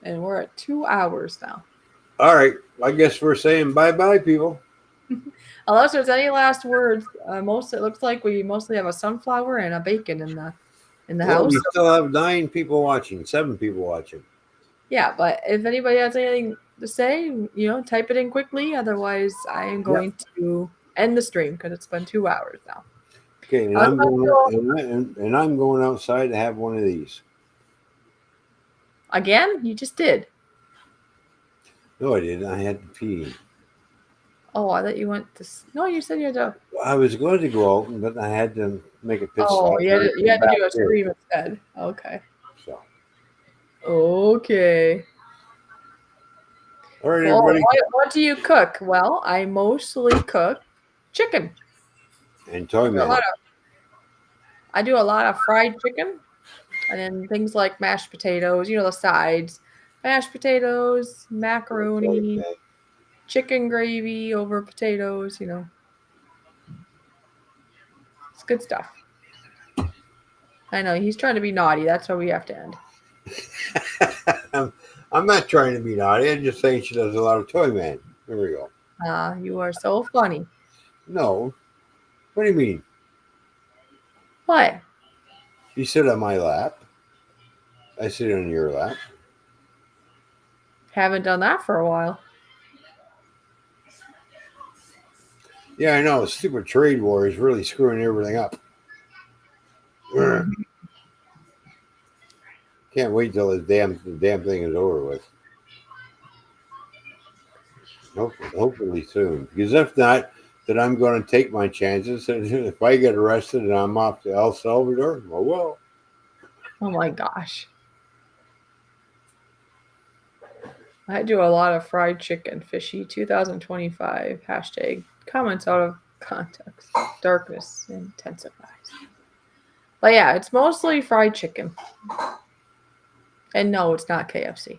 and we're at 2 hours now. All right. I guess we're saying bye-bye, people. Unless there's any last words, it looks like we mostly have a sunflower and a bacon in the house. We still have 7 people watching. Yeah, but if anybody has anything to say, type it in quickly. Otherwise, I am going to end the stream because it's been 2 hours now. Okay, and I'm going outside to have one of these. Again? You just did. No, I didn't. I had to pee. Oh, I thought you went to. No, you said you had to. I was going to go out, but I had to make a pit stop. Oh, you had to do a stream instead. Okay. So. Okay. All right, well, everybody. What do you cook? Well, I mostly cook chicken. And toy man. I do a lot of fried chicken, and then things like mashed potatoes. The sides: mashed potatoes, macaroni, chicken gravy over potatoes. It's good stuff. I know he's trying to be naughty. That's why we have to end. I'm not trying to be naughty. I'm just saying she does a lot of toy man. There we go. You are so funny. No. What do you mean? What? You sit on my lap. I sit on your lap. Haven't done that for a while. Yeah, I know. Stupid trade war is really screwing everything up. Can't wait till the damn thing is over with. Hopefully soon. Because if not, then I'm going to take my chances. And if I get arrested and I'm off to El Salvador, well. Oh my gosh. I do a lot of fried chicken. Fishy 2025. # comments out of context. Darkness intensifies. But yeah, it's mostly fried chicken. And no, it's not KFC.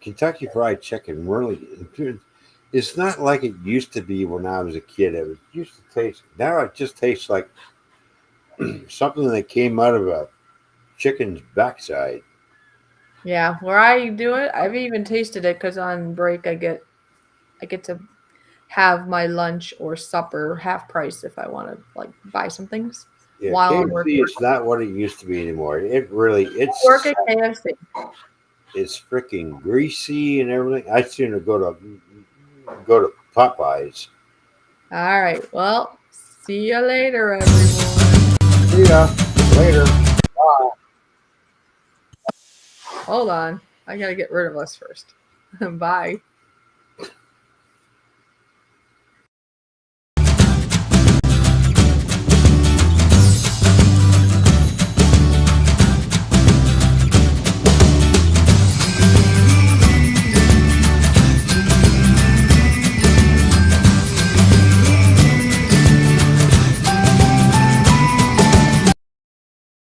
Kentucky Fried Chicken really, it's not like it used to be when I was a kid. It used to taste, now it just tastes like something that came out of a chicken's backside. Yeah, where I do it, I've even tasted it because on break I get to have my lunch or supper half price if I want to buy some things. Yeah, while KFC I'm working. is not what it used to be anymore. It's work at KFC. It's freaking greasy and everything. I'd sooner go to Popeyes. All right. Well, see you later, everyone. See ya later. Bye. Hold on. I got to get rid of us first. Bye.